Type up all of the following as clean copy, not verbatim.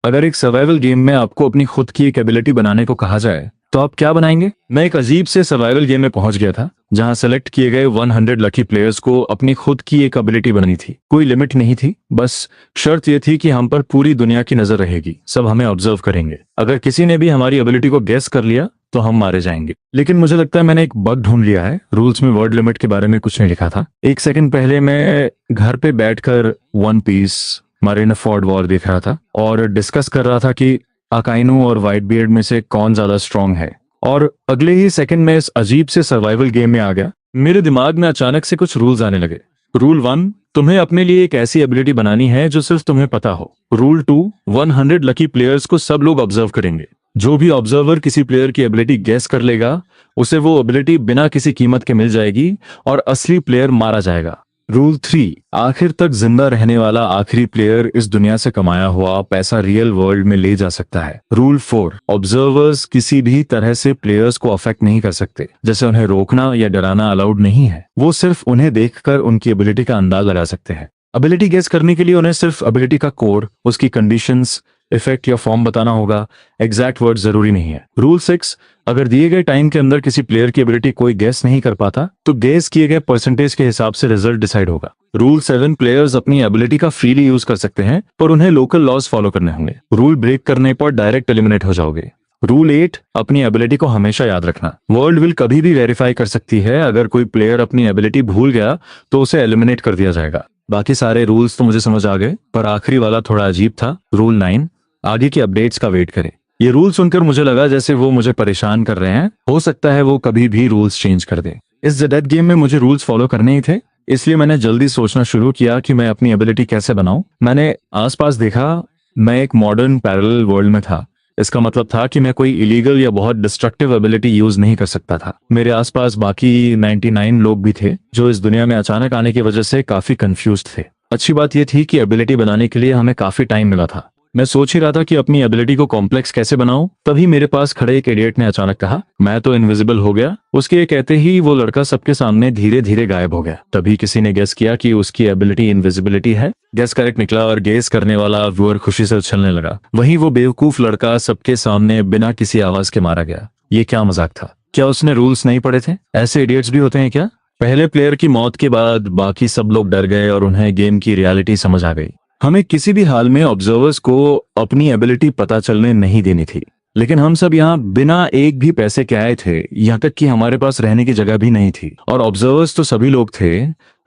अगर एक survival game में आपको अपनी खुद की एक एबिलिटी बनाने को कहा जाए तो आप क्या बनाएंगे? मैं एक अजीब से सर्वाइवल गेम में पहुंच गया था जहां सेलेक्ट किए गए 100 लकी प्लेयर्स को अपनी खुद की एक एबिलिटी बनानी थी। कोई लिमिट नहीं थी, बस शर्त ये थी कि हम पर पूरी दुनिया की नजर रहेगी, सब हमें ऑब्जर्व करेंगे। अगर किसी ने भी हमारी एबिलिटी को गेस कर लिया तो हम मारे जाएंगे। लेकिन मुझे लगता है मैंने एक बग ढूंढ लिया है। रूल्स में वर्ड लिमिट के बारे में कुछ नहीं लिखा था। एक सेकंड पहले मैं घर पे बैठकर वन पीस मारिनफोर्ड वॉर देख रहा था और डिस्कस कर रहा था कि अकाइनू और व्हाइट बियर्ड में से कौन ज्यादा स्ट्रांग है, और अगले ही सेकंड में इस अजीब से सर्वाइवल गेम में आ गया। मेरे दिमाग में अचानक से कुछ रूल्स आने लगे। रूल 1, तुम्हें अपने लिए एक ऐसी एबिलिटी बनानी है जो सिर्फ तुम्हें पता हो। रूल 2, 100 लकी प्लेयर्स को सब लोग ऑब्जर्व करेंगे। जो भी ऑब्जर्वर किसी प्लेयर की एबिलिटी गेस कर लेगा उसे वो एबिलिटी बिना किसी कीमत के मिल जाएगी और असली प्लेयर मारा जाएगा। रूल 3, आखिर तक जिंदा रहने वाला आखिरी प्लेयर इस दुनिया से कमाया हुआ पैसा रियल वर्ल्ड में ले जा सकता है। रूल 4, ऑब्जर्वर्स किसी भी तरह से प्लेयर्स को अफेक्ट नहीं कर सकते, जैसे उन्हें रोकना या डराना अलाउड नहीं है। वो सिर्फ उन्हें देखकर उनकी एबिलिटी का अंदाज लगा सकते हैं। एबिलिटी गेस करने के लिए उन्हें सिर्फ एबिलिटी का कोड, उसकी कंडीशंस, इफेक्ट या फॉर्म बताना होगा, एग्जैक्ट वर्ड जरूरी नहीं है। रूल 6, अगर दिए गए टाइम के अंदर किसी प्लेयर की एबिलिटी कोई गेस नहीं कर पाता तो गेस किए गए परसेंटेज के हिसाब से रिजल्ट डिसाइड होगा। रूल 7, प्लेयर्स अपनी एबिलिटी का फ्रीली यूज कर सकते हैं पर उन्हें लोकल लॉज फॉलो करने होंगे। रूल ब्रेक करने पर डायरेक्ट एलिमिनेट हो जाओगे। रूल 8, अपनी एबिलिटी को हमेशा याद रखना। वर्ल्ड विल कभी भी वेरीफाई कर सकती है, अगर कोई प्लेयर अपनी एबिलिटी भूल गया तो उसे एलिमिनेट कर दिया जाएगा। बाकी सारे रूल्स तो मुझे समझ आ गए, पर आखिरी वाला थोड़ा अजीब था। रूल 9, आगे की अपडेट्स का वेट करें। ये रूल सुनकर मुझे लगा जैसे वो मुझे परेशान कर रहे हैं। हो सकता है वो कभी भी रूल्स चेंज कर दे। इस ज़ गेम में मुझे रूल्स फॉलो करने ही थे, इसलिए मैंने जल्दी सोचना शुरू किया कि मैं अपनी एबिलिटी कैसे बनाऊं। मैंने आसपास देखा, मैं एक मॉडर्न पैरेलल वर्ल्ड में था। इसका मतलब था कि मैं कोई इलीगल या बहुत डिस्ट्रक्टिव एबिलिटी यूज नहीं कर सकता था। मेरे आसपास बाकी 99 लोग भी थे जो इस दुनिया में अचानक आने की वजह से काफी कंफ्यूज थे। अच्छी बात यह थी कि एबिलिटी बनाने के लिए हमें काफी टाइम मिला था। मैं सोच ही रहा था कि अपनी एबिलिटी को कॉम्प्लेक्स कैसे बनाऊं, तभी मेरे पास खड़े एक इडियट ने अचानक कहा, मैं तो इनविजिबल हो गया। उसके ये कहते ही वो लड़का सबके सामने धीरे धीरे गायब हो गया। तभी किसी ने गेस किया कि उसकी एबिलिटी इनविजिबिलिटी है। गेस करेक्ट निकला और गेस करने वाला व्यूअर खुशी से उछलने लगा। वहीं वो बेवकूफ लड़का सबके सामने बिना किसी आवाज के मारा गया। ये क्या मजाक था? क्या उसने रूल्स नहीं पढ़े थे? ऐसे इडियट्स भी होते हैं क्या? पहले प्लेयर की मौत के बाद बाकी सब लोग डर गए और उन्हें गेम की रियलिटी समझ आ गई। हमें किसी भी हाल में ऑब्जर्वर्स को अपनी एबिलिटी पता चलने नहीं देनी थी, लेकिन हम सब यहाँ बिना एक भी पैसे के आए थे, यहाँ तक कि हमारे पास रहने की जगह भी नहीं थी। और ऑब्जर्वर्स तो सभी लोग थे,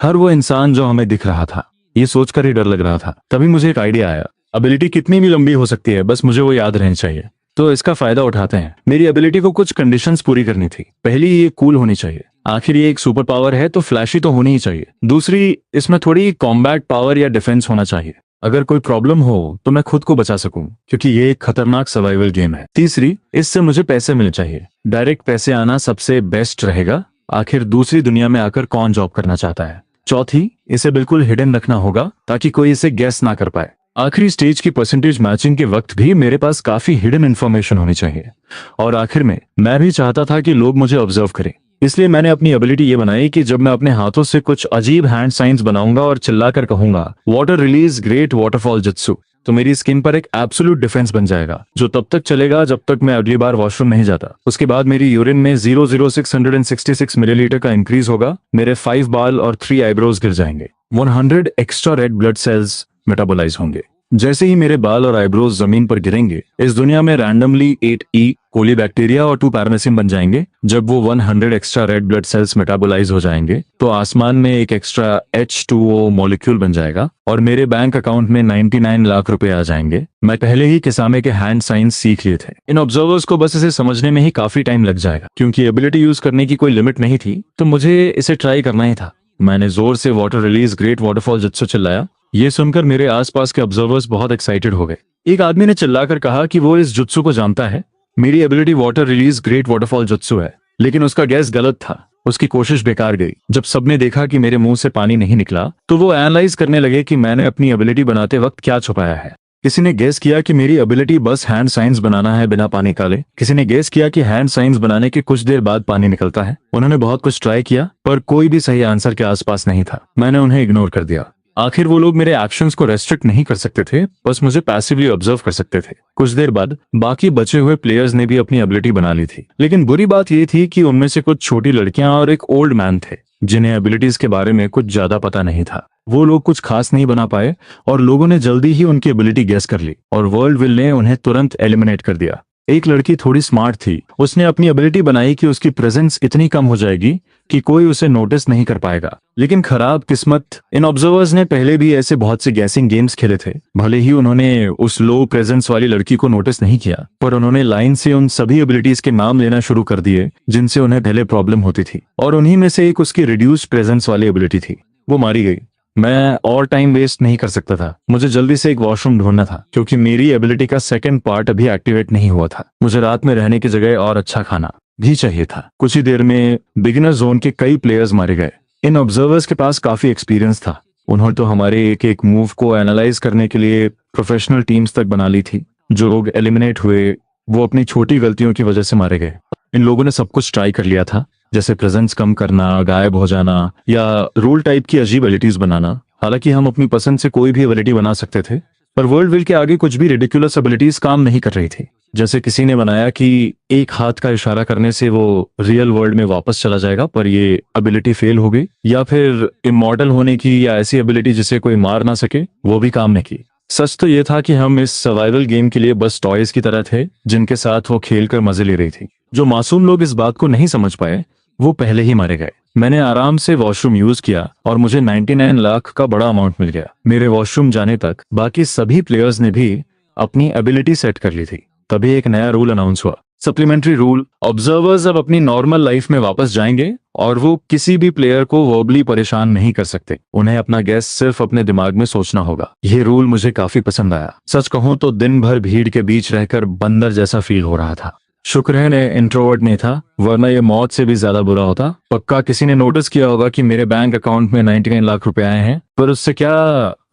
हर वो इंसान जो हमें दिख रहा था। ये सोचकर ही डर लग रहा था। तभी मुझे एक आइडिया आया। एबिलिटी कितनी भी लंबी हो सकती है, बस मुझे वो याद रहनी चाहिए। तो इसका फायदा उठाते हैं। मेरी एबिलिटी को कुछ कंडीशंस पूरी करनी थी। पहली, ये कूल होनी चाहिए। आखिर ये एक सुपर पावर है तो फ्लैशी तो होनी ही चाहिए। दूसरी, इसमें थोड़ी कॉम्बैट पावर या डिफेंस होना चाहिए। अगर कोई प्रॉब्लम हो तो मैं खुद को बचा सकूं, क्योंकि ये एक खतरनाक सर्वाइवल गेम है। तीसरी, इससे मुझे पैसे मिलने चाहिए। डायरेक्ट पैसे आना सबसे बेस्ट रहेगा। आखिर दूसरी दुनिया में आकर कौन जॉब करना चाहता है। चौथी, इसे बिल्कुल हिडन रखना होगा ताकि कोई इसे गेस ना कर पाए। आखिरी स्टेज की परसेंटेज मैचिंग के वक्त भी मेरे पास काफी हिडन इन्फॉर्मेशन होनी चाहिए। और आखिर में मैं भी चाहता था कि लोग मुझे ऑब्जर्व करें, इसलिए मैंने अपनी एबिलिटी ये बनाई कि जब मैं अपने हाथों से कुछ अजीब हैंड साइंस बनाऊंगा और चिल्लाकर कहूंगा water release great waterfall jutsu, तो मेरी स्किन पर एक एब्सोल्यूट डिफेंस बन जाएगा, जो तब तक चलेगा जब तक मैं अगली बार वॉशरूम नहीं जाता। उसके बाद मेरी यूरिन में 00666 मिलीलीटर का इंक्रीज होगा। मेरे 5 बाल और 3 आईब्रोज गिर जाएंगे। 100 extra red blood cells metabolise होंगे। जैसे ही मेरे बाल और आईब्रोज जमीन पर गिरेंगे, इस दुनिया में रैंडमली 8 कोली बैक्टीरिया और 2 पैरामेसिन बन जाएंगे। जब वो 100 extra red blood cells metabolise हो जाएंगे तो आसमान में एक एक्स्ट्रा H2O मॉलिक्यूल बन जाएगा और मेरे बैंक अकाउंट में 99 लाख रुपए आ जाएंगे। मैं पहले ही किसामे के हैंड साइंस सीख लिए थे। इन ऑब्जर्वर्स को बस इसे समझने में ही काफी टाइम लग जाएगा। क्योंकि एबिलिटी यूज करने की कोई लिमिट नहीं थी तो मुझे इसे ट्राई करना ही था। मैंने जोर से water release great waterfall jutsu चिल्लाया। ये सुनकर मेरे आसपास के ऑब्जर्वर्स बहुत एक्साइटेड हो गए। एक आदमी ने चिल्लाकर कहा कि वो इस जुत्सु को जानता है। मेरी ability water release great waterfall jutsu है, लेकिन उसका गैस गलत था। उसकी कोशिश बेकार गई। जब सबने देखा कि मेरे मुंह से पानी नहीं निकला तो वो एनालाइज करने लगे कि मैंने अपनी एबिलिटी बनाते वक्त क्या छुपाया है। किसी ने गेस किया कि मेरी एबिलिटी बस हैंड साइंस बनाना है बिना पानी निकाले। किसी ने गेस किया कि हैंड साइंस बनाने के कुछ देर बाद पानी निकलता है। उन्होंने बहुत कुछ ट्राई किया पर कोई भी सही आंसर के आसपास नहीं था। मैंने उन्हें इग्नोर कर दिया। आखिर वो लोग मेरे एक्शंस को रेस्ट्रिक्ट नहीं कर सकते थे, बस मुझे पैसिवली ऑब्जर्व कर सकते थे। कुछ देर बाद बाकी बचे हुए प्लेयर्स ने भी अपनी एबिलिटी बना ली थी, लेकिन बुरी बात ये थी कि उनमें से कुछ छोटी लड़कियां और एक ओल्ड मैन थे जिन्हें एबिलिटीज के बारे में कुछ ज्यादा पता नहीं था। वो लोग कुछ खास नहीं बना पाए और लोगों ने जल्दी ही उनकी एबिलिटी गेस कर ली और वर्ल्ड विल ने उन्हें तुरंत एलिमिनेट कर दिया। एक लड़की थोड़ी स्मार्ट थी, उसने अपनी एबिलिटी बनाई कि उसकी प्रेजेंस इतनी कम हो जाएगी कि कोई उसे नोटिस नहीं कर पाएगा। लेकिन खराब किस्मत, इन ऑब्जर्वर्स ने पहले भी ऐसे बहुत से गैसिंग गेम्स खेले थे। भले ही उन्होंने उस लो प्रेजेंस वाली लड़की को नोटिस नहीं किया, पर उन्होंने लाइन से उन सभी एबिलिटीज के नाम लेना शुरू कर दिए जिनसे उन्हें पहले प्रॉब्लम होती थी, और उन्हीं में से एक उसकी रिड्यूस्ड प्रेजेंस वाली एबिलिटी थी। वो मारी गई। मैं और टाइम वेस्ट नहीं कर सकता था, मुझे जल्दी से एक वॉशरूम ढूंढना था क्योंकि मेरी एबिलिटी का सेकंड पार्ट अभी एक्टिवेट नहीं हुआ था। मुझे रात में रहने की जगह और अच्छा खाना भी चाहिए था। कुछ ही देर में बिगिनर जोन के कई प्लेयर्स मारे गए। इन ऑब्जर्वर्स के पास काफी एक्सपीरियंस था, उन्होंने तो हमारे एक एक मूव को एनालाइज करने के लिए प्रोफेशनल टीम्स तक बना ली थी। जो लोग एलिमिनेट हुए वो अपनी छोटी गलतियों की वजह से मारे गए। इन लोगों ने सब कुछ ट्राई कर लिया था, जैसे प्रेजेंस कम करना, गायब हो जाना या रूल टाइप की अजीब एबिलिटीज बनाना। हालांकि हम अपनी पसंद से कोई भी एबिलिटी बना सकते थे, पर वर्ल्ड विल के आगे कुछ भी रिडिकुलस एबिलिटीज काम नहीं कर रही थी। जैसे किसी ने बनाया कि एक हाथ का इशारा करने से वो रियल वर्ल्ड में वापस चला जाएगा, पर ये एबिलिटी फेल हो गई। या फिर इमॉर्टल होने की या ऐसी एबिलिटी जिसे कोई मार ना सके, वो भी काम नहीं की। सच तो ये था कि हम इस सर्वाइवल गेम के लिए बस टॉयज की तरह थे जिनके साथ वो खेल कर मजे ले रही थी। जो मासूम लोग इस बात को नहीं समझ पाए वो पहले ही मारे गए। मैंने आराम से वॉशरूम यूज किया और मुझे 99 लाख का बड़ा अमाउंट मिल गया। मेरे वॉशरूम जाने तक बाकी सभी प्लेयर्स ने भी अपनी एबिलिटी सेट कर ली थी। तभी एक नया रूल अनाउंस हुआ, सप्लीमेंट्री रूल। ऑब्जर्वर्स अब अपनी नॉर्मल लाइफ में वापस जाएंगे और वो किसी भी प्लेयर को वर्बली परेशान नहीं कर सकते। उन्हें अपना गैस सिर्फ अपने दिमाग में सोचना होगा। ये रूल मुझे काफी पसंद आया। सच कहूं तो दिन भर भीड़ के बीच रहकर बंदर जैसा फील हो रहा था। शुक्र है ने इंट्रोवर्ट नहीं था, वरना ये मौत से भी ज्यादा बुरा होता। पक्का किसी ने नोटिस किया होगा कि मेरे बैंक अकाउंट में 99 लाख रुपए आए हैं, पर उससे क्या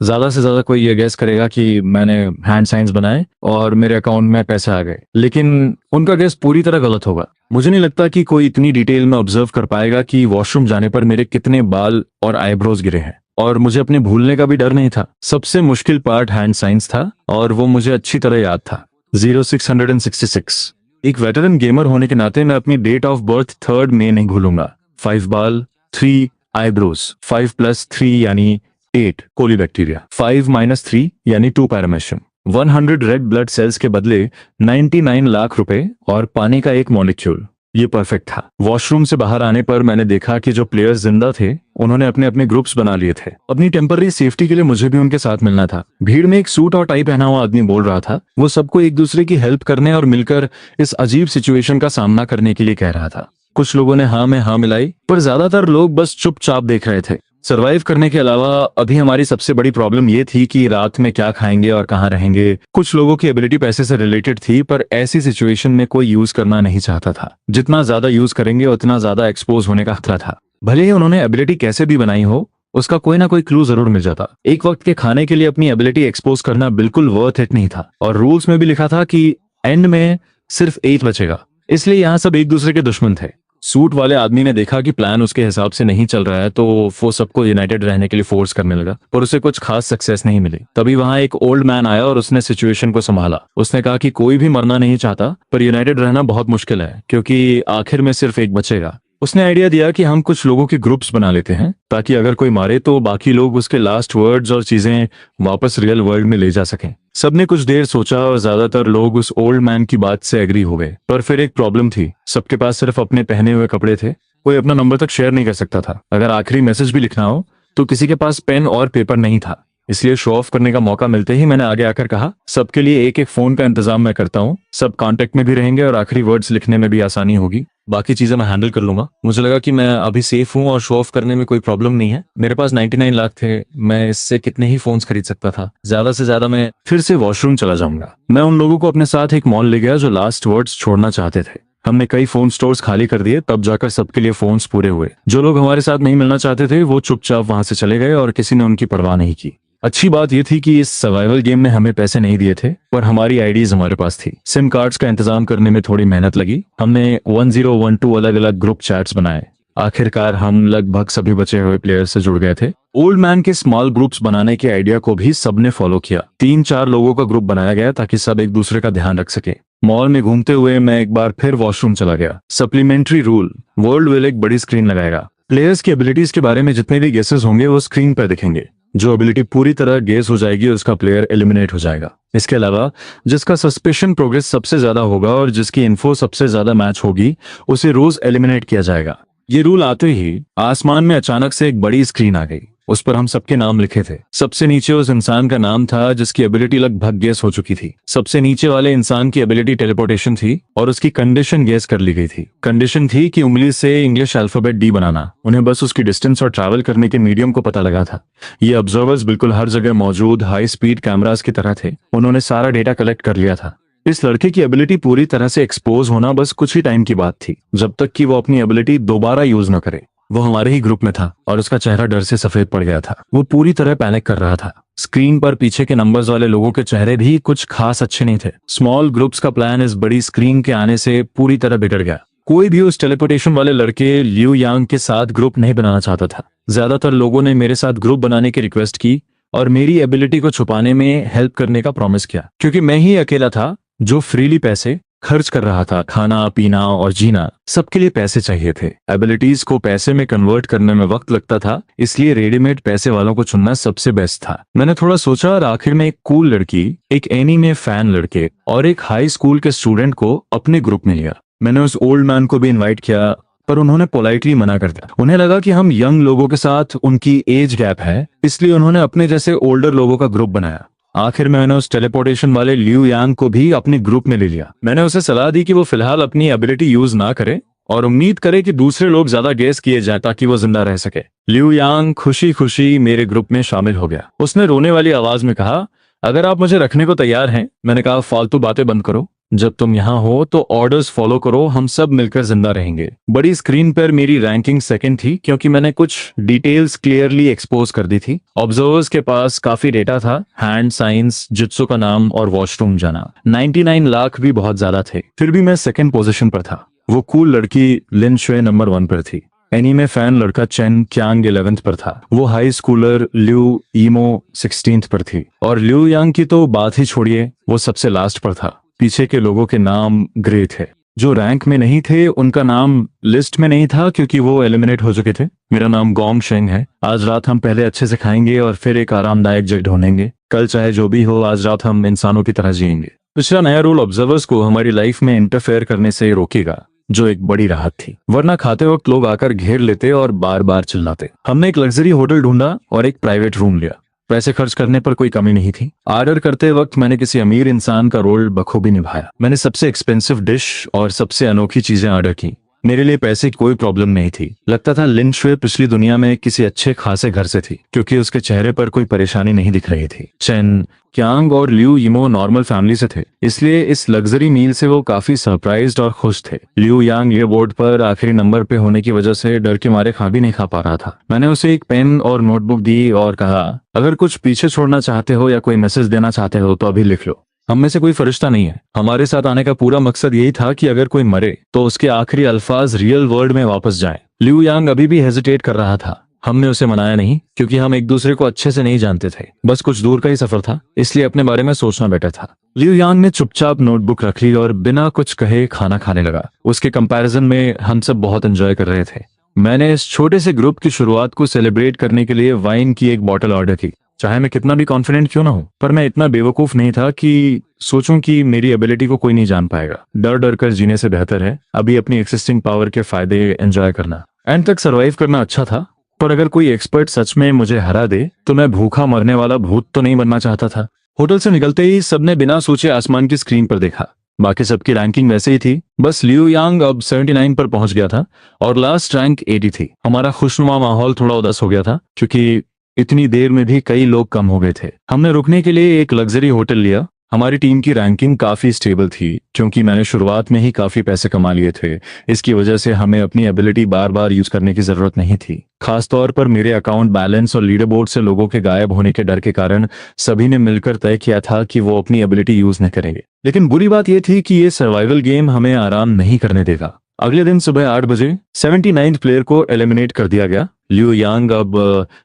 ज्यादा से ज्यादा कोई ये गेस करेगा कि मैंने हैंड साइंस बनाए और मेरे अकाउंट में पैसे आ गए। लेकिन उनका गेस पूरी तरह गलत होगा। मुझे नहीं लगता कि कोई इतनी डिटेल में ऑब्जर्व कर पाएगा कि वॉशरूम जाने पर मेरे कितने बाल और आईब्रोज गिरे हैं। और मुझे अपने भूलने का भी डर नहीं था। सबसे मुश्किल पार्ट हैंड साइंस था और वो मुझे अच्छी तरह याद था। 0666। एक वेटरन गेमर होने के नाते मैं अपनी डेट ऑफ बर्थ 3 मई नहीं भूलूंगा। 5 बाल, 3 आईब्रोज, 5 + 3 यानी 8 कोलिबैक्टीरिया, 5 - 3 यानी 2 पैरामेशियम, 100 रेड ब्लड सेल्स के बदले 99 लाख रुपए और पानी का एक मॉलिक्यूल। ये परफेक्ट था। वॉशरूम से बाहर आने पर मैंने देखा कि जो प्लेयर्स जिंदा थे उन्होंने अपने अपने ग्रुप्स बना लिए थे। अपनी टेम्पररी सेफ्टी के लिए मुझे भी उनके साथ मिलना था। भीड़ में एक सूट और टाई पहना हुआ आदमी बोल रहा था। वो सबको एक दूसरे की हेल्प करने और मिलकर इस अजीब सिचुएशन का सामना करने के लिए कह रहा था। कुछ लोगों ने हाँ में हाँ मिलाई, पर ज्यादातर लोग बस चुपचाप देख रहे थे। सरवाइव करने के अलावा अभी हमारी सबसे बड़ी प्रॉब्लम ये थी कि रात में क्या खाएंगे और कहाँ रहेंगे। कुछ लोगों की एबिलिटी पैसे से रिलेटेड थी, पर ऐसी सिचुएशन में कोई यूज करना नहीं चाहता था। जितना ज्यादा यूज करेंगे उतना ज्यादा एक्सपोज होने का खतरा था। भले ही उन्होंने एबिलिटी कैसे भी बनाई हो, उसका कोई ना कोई क्लू जरूर मिल जाता। एक वक्त के खाने के लिए अपनी एबिलिटी एक्सपोज करना बिल्कुल वर्थ इट नहीं था, और रूल्स में भी लिखा था कि एंड में सिर्फ 8 बचेगा। इसलिए यहाँ सब एक दूसरे के दुश्मन थे। सूट वाले आदमी ने देखा कि प्लान उसके हिसाब से नहीं चल रहा है, तो वो सबको यूनाइटेड रहने के लिए फोर्स करने लगा, पर उसे कुछ खास सक्सेस नहीं मिली। तभी वहां एक ओल्ड मैन आया और उसने सिचुएशन को संभाला। उसने कहा कि कोई भी मरना नहीं चाहता, पर यूनाइटेड रहना बहुत मुश्किल है क्योंकि आखिर में सिर्फ एक बचेगा। उसने आइडिया दिया कि हम कुछ लोगों के ग्रुप्स बना लेते हैं ताकि अगर कोई मारे तो बाकी लोग उसके लास्ट वर्ड्स और चीजें वापस रियल वर्ल्ड में ले जा सकें। सबने कुछ देर सोचा और ज्यादातर लोग उस ओल्ड मैन की बात से एग्री हो गए। पर फिर एक प्रॉब्लम थी, सबके पास सिर्फ अपने पहने हुए कपड़े थे। कोई अपना नंबर तक शेयर नहीं कर सकता था। अगर आखिरी मैसेज भी लिखना हो तो किसी के पास पेन और पेपर नहीं था। इसलिए शो ऑफ करने का मौका मिलते ही मैंने आगे आकर कहा, सबके लिए एक एक फोन का इंतजाम मैं करता हूँ। सब कांटेक्ट में भी रहेंगे और आखिरी वर्ड्स लिखने में भी आसानी होगी। बाकी चीजें मैं हैंडल कर लूंगा। मुझे लगा कि मैं अभी सेफ हूँ और शो ऑफ करने में कोई प्रॉब्लम नहीं है। मेरे पास 99 लाख थे, मैं इससे कितने ही फोन्स खरीद सकता था। ज्यादा से ज्यादा मैं फिर से वॉशरूम चला जाऊंगा। मैं उन लोगों को अपने साथ एक मॉल ले गया जो लास्ट वर्ड्स छोड़ना चाहते थे। हमने कई फोन स्टोर्स खाली कर दिए, तब जाकर सबके लिए फोन्स पूरे हुए। जो लोग हमारे साथ नहीं मिलना चाहते थे वो चुपचाप वहां से चले गए और किसी ने उनकी परवाह नहीं की। अच्छी बात यह थी कि इस सर्वाइवल गेम में हमें पैसे नहीं दिए थे, पर हमारी आईडीज हमारे पास थी। सिम कार्ड्स का इंतजाम करने में थोड़ी मेहनत लगी। हमने 1012 अलग अलग ग्रुप चैट्स बनाए। आखिरकार हम लगभग सभी बचे हुए प्लेयर्स से जुड़ गए थे। ओल्ड मैन के स्मॉल ग्रुप्स बनाने के आइडिया को भी सबने फॉलो किया। 3-4 लोगों का ग्रुप बनाया गया ताकि सब एक दूसरे का ध्यान रख सके। मॉल में घूमते हुए मैं एक बार फिर वॉशरूम चला गया। सप्लीमेंट्री रूल, वर्ल्ड विल एक बड़ी स्क्रीन लगाएगा। प्लेयर्स की एबिलिटीज के बारे में जितने भी गेसेस होंगे वो स्क्रीन पर दिखेंगे। जो एबिलिटी पूरी तरह गेस हो जाएगी उसका प्लेयर एलिमिनेट हो जाएगा। इसके अलावा जिसका सस्पेशन प्रोग्रेस सबसे ज्यादा होगा और जिसकी इन्फो सबसे ज्यादा मैच होगी उसे रोज एलिमिनेट किया जाएगा। ये रूल आते ही आसमान में अचानक से एक बड़ी स्क्रीन आ गई। उस पर हम सबके नाम लिखे थे। सबसे नीचे उस इंसान का नाम था जिसकी एबिलिटी लगभग गेस हो चुकी थी। सबसे नीचे वाले इंसान की एबिलिटी टेलीपोर्टेशन थी और उसकी कंडीशन गेस कर ली गई थी। कंडीशन थी कि उंगली से इंग्लिश अल्फाबेट डी बनाना। उन्हें बस उसकी डिस्टेंस और ट्रैवल करने के मीडियम को पता लगा था। ये ऑब्जर्वर्स बिल्कुल हर जगह मौजूद हाई स्पीड कैमरास की तरह थे। उन्होंने सारा डेटा कलेक्ट कर लिया था। इस लड़के की एबिलिटी पूरी तरह से एक्सपोज होना बस कुछ ही टाइम की बात थी, जब तक कि वो अपनी एबिलिटी दोबारा यूज न करे। वो हमारे ही ग्रुप में था और उसका चेहरा डर से सफेद पड़ गया था। वो पूरी तरह पैनिक कर रहा था। स्क्रीन पर पीछे के नंबर्स वाले लोगों के चेहरे भी कुछ खास अच्छे नहीं थे। स्मॉल ग्रुप्स का प्लान इस बड़ी स्क्रीन के आने से पूरी तरह बिगड़ गया। कोई भी उस टेलीपोर्टेशन वाले लड़के लियू यांग के साथ ग्रुप नहीं बनाना चाहता था। ज्यादातर लोगों ने मेरे साथ ग्रुप बनाने की रिक्वेस्ट की और मेरी एबिलिटी को छुपाने में हेल्प करने का प्रॉमिस किया, क्योंकि मैं ही अकेला था जो फ्रीली पैसे खर्च कर रहा था। खाना पीना और जीना सबके लिए पैसे चाहिए थे। एबिलिटीज को पैसे में कन्वर्ट करने में वक्त लगता था, इसलिए रेडीमेड पैसे वालों को चुनना सबसे बेस्ट था। मैंने थोड़ा सोचा और आखिर में एक कूल लड़की, एक एनीमे फैन लड़के और एक हाई स्कूल के स्टूडेंट को अपने ग्रुप में लिया। मैंने उस ओल्ड मैन को भी इन्वाइट किया, पर उन्होंने पोलाइटली मना कर दिया। उन्हें लगा कि हम यंग लोगों के साथ उनकी एज गैप है, इसलिए उन्होंने अपने जैसे ओल्डर लोगों का ग्रुप बनाया। आखिर में मैंने उस टेलीपोर्टेशन वाले लियू यांग को भी अपने ग्रुप में ले लिया। मैंने उसे सलाह दी कि वो फिलहाल अपनी एबिलिटी यूज ना करे और उम्मीद करे कि दूसरे लोग ज्यादा गेस किए जाए ताकि वो जिंदा रह सके। लियू यांग खुशी खुशी मेरे ग्रुप में शामिल हो गया। उसने रोने वाली आवाज में कहा, अगर आप मुझे रखने को तैयार हैं। मैंने कहा, फालतू बातें बंद करो। जब तुम यहाँ हो तो ऑर्डर्स फॉलो करो, हम सब मिलकर जिंदा रहेंगे। बड़ी स्क्रीन पर मेरी रैंकिंग सेकंड थी क्योंकि मैंने कुछ डिटेल्स क्लियरली एक्सपोज कर दी थी। ऑब्जर्वर्स के पास काफी डेटा था, हैंड साइंस, जुत्सु का नाम और वॉशरूम जाना। 99 लाख भी बहुत ज्यादा थे, फिर भी मैं सेकंड पोजीशन पर था। वो कूल लड़की लिन शुए नंबर 1 पर थी। एनीमे फैन लड़का चेन क्यांग 11th पर था। वो हाई स्कूलर लियू ईमो 16th पर थी और लियू यांग की तो बात ही छोड़िए, वो सबसे लास्ट पर था। पीछे के लोगों के नाम ग्रे थे। जो रैंक में नहीं थे उनका नाम लिस्ट में नहीं था क्योंकि वो एलिमिनेट हो चुके थे। मेरा नाम गोंग शेंग है। आज रात हम पहले अच्छे से खाएंगे और फिर एक आरामदायक जगह ढूंढेंगे। कल चाहे जो भी हो, आज रात हम इंसानों की तरह जिएंगे। पिछला नया रूल ऑब्जर्वर्स को हमारी लाइफ में इंटरफेयर करने से रोकेगा, जो एक बड़ी राहत थी। वरना खाते वक्त लोग आकर घेर लेते और बार बार चिल्लाते। हमने एक लग्जरी होटल ढूंढा और एक प्राइवेट रूम लिया। पैसे खर्च करने पर कोई कमी नहीं थी। ऑर्डर करते वक्त मैंने किसी अमीर इंसान का रोल बखूबी निभाया। मैंने सबसे एक्सपेंसिव डिश और सबसे अनोखी चीजें ऑर्डर की। मेरे लिए पैसे की कोई प्रॉब्लम नहीं थी। लगता था लिन शुए पिछली दुनिया में किसी अच्छे खासे घर से थी, क्योंकि उसके चेहरे पर कोई परेशानी नहीं दिख रही थी। चेन क्यांग और लियू यीमो नॉर्मल फैमिली से थे, इसलिए इस लग्जरी मील से वो काफी सरप्राइज्ड और खुश थे। लियू यांग ये बोर्ड पर आखिरी नंबर पे होने की वजह से डर के मारे खा भी नहीं खा पा रहा था। मैंने उसे एक पेन और नोटबुक दी और कहा, अगर कुछ पीछे छोड़ना चाहते हो या कोई मैसेज देना चाहते हो तो अभी लिख लो। हम में से कोई फरिश्ता नहीं है। हमारे साथ आने का पूरा मकसद यही था कि अगर कोई मरे तो उसके आखिरी अल्फाज रियल वर्ल्ड में वापस जाएं। लियू यांग अभी भी हेजिटेट कर रहा था। हमने उसे मनाया नहीं, क्योंकि हम एक दूसरे को अच्छे से नहीं जानते थे। बस कुछ दूर का ही सफर था, इसलिए अपने बारे में सोचना बेटर था। लियू यांग ने चुपचाप नोटबुक रख ली और बिना कुछ कहे खाना खाने लगा। उसके कंपैरिजन में हम सब बहुत एंजॉय कर रहे थे। मैंने इस छोटे से ग्रुप की शुरुआत को सेलिब्रेट करने के लिए वाइन की एक बॉटल ऑर्डर की। चाहे मैं कितना भी कॉन्फिडेंट क्यों ना हूं, पर मैं इतना बेवकूफ नहीं था कि सोचूं कि मेरी एबिलिटी को कोई नहीं जान पाएगा। डर डर कर जीने से बेहतर है अभी अपनी एक्सिस्टिंग पावर के फायदे एंजॉय करना। एंड तक सरवाइव करना अच्छा था, पर अगर कोई एक्सपर्ट सच में मुझे हरा दे तो मैं भूखा मरने वाला भूत तो नहीं बनना चाहता था। होटल से निकलते ही सबने बिना सोचे आसमान की स्क्रीन पर देखा। बाकी सबकी रैंकिंग वैसे ही थी, बस लियू यांग अब 79 पर पहुंच गया था और लास्ट रैंक 80 थी। हमारा खुशनुमा माहौल थोड़ा उदास हो गया था, क्योंकि इतनी देर में भी कई लोग कम हो गए थे। हमने रुकने के लिए एक लग्जरी होटल लिया। हमारी टीम की रैंकिंग काफी स्टेबल थी, क्योंकि मैंने शुरुआत में ही काफी पैसे कमा लिए थे। इसकी वजह से हमें अपनी एबिलिटी बार बार यूज करने की जरूरत नहीं थी। खासतौर पर मेरे अकाउंट बैलेंस और लीडर बोर्ड से लोगों के गायब होने के डर के कारण सभी ने मिलकर तय किया था कि वो अपनी एबिलिटी यूज न करेंगे। लेकिन बुरी बात यह थी कि ये सर्वाइवल गेम हमें आराम नहीं करने देगा। अगले दिन सुबह 8 बजे 79th प्लेयर को एलिमिनेट कर दिया गया। लिू यांग अब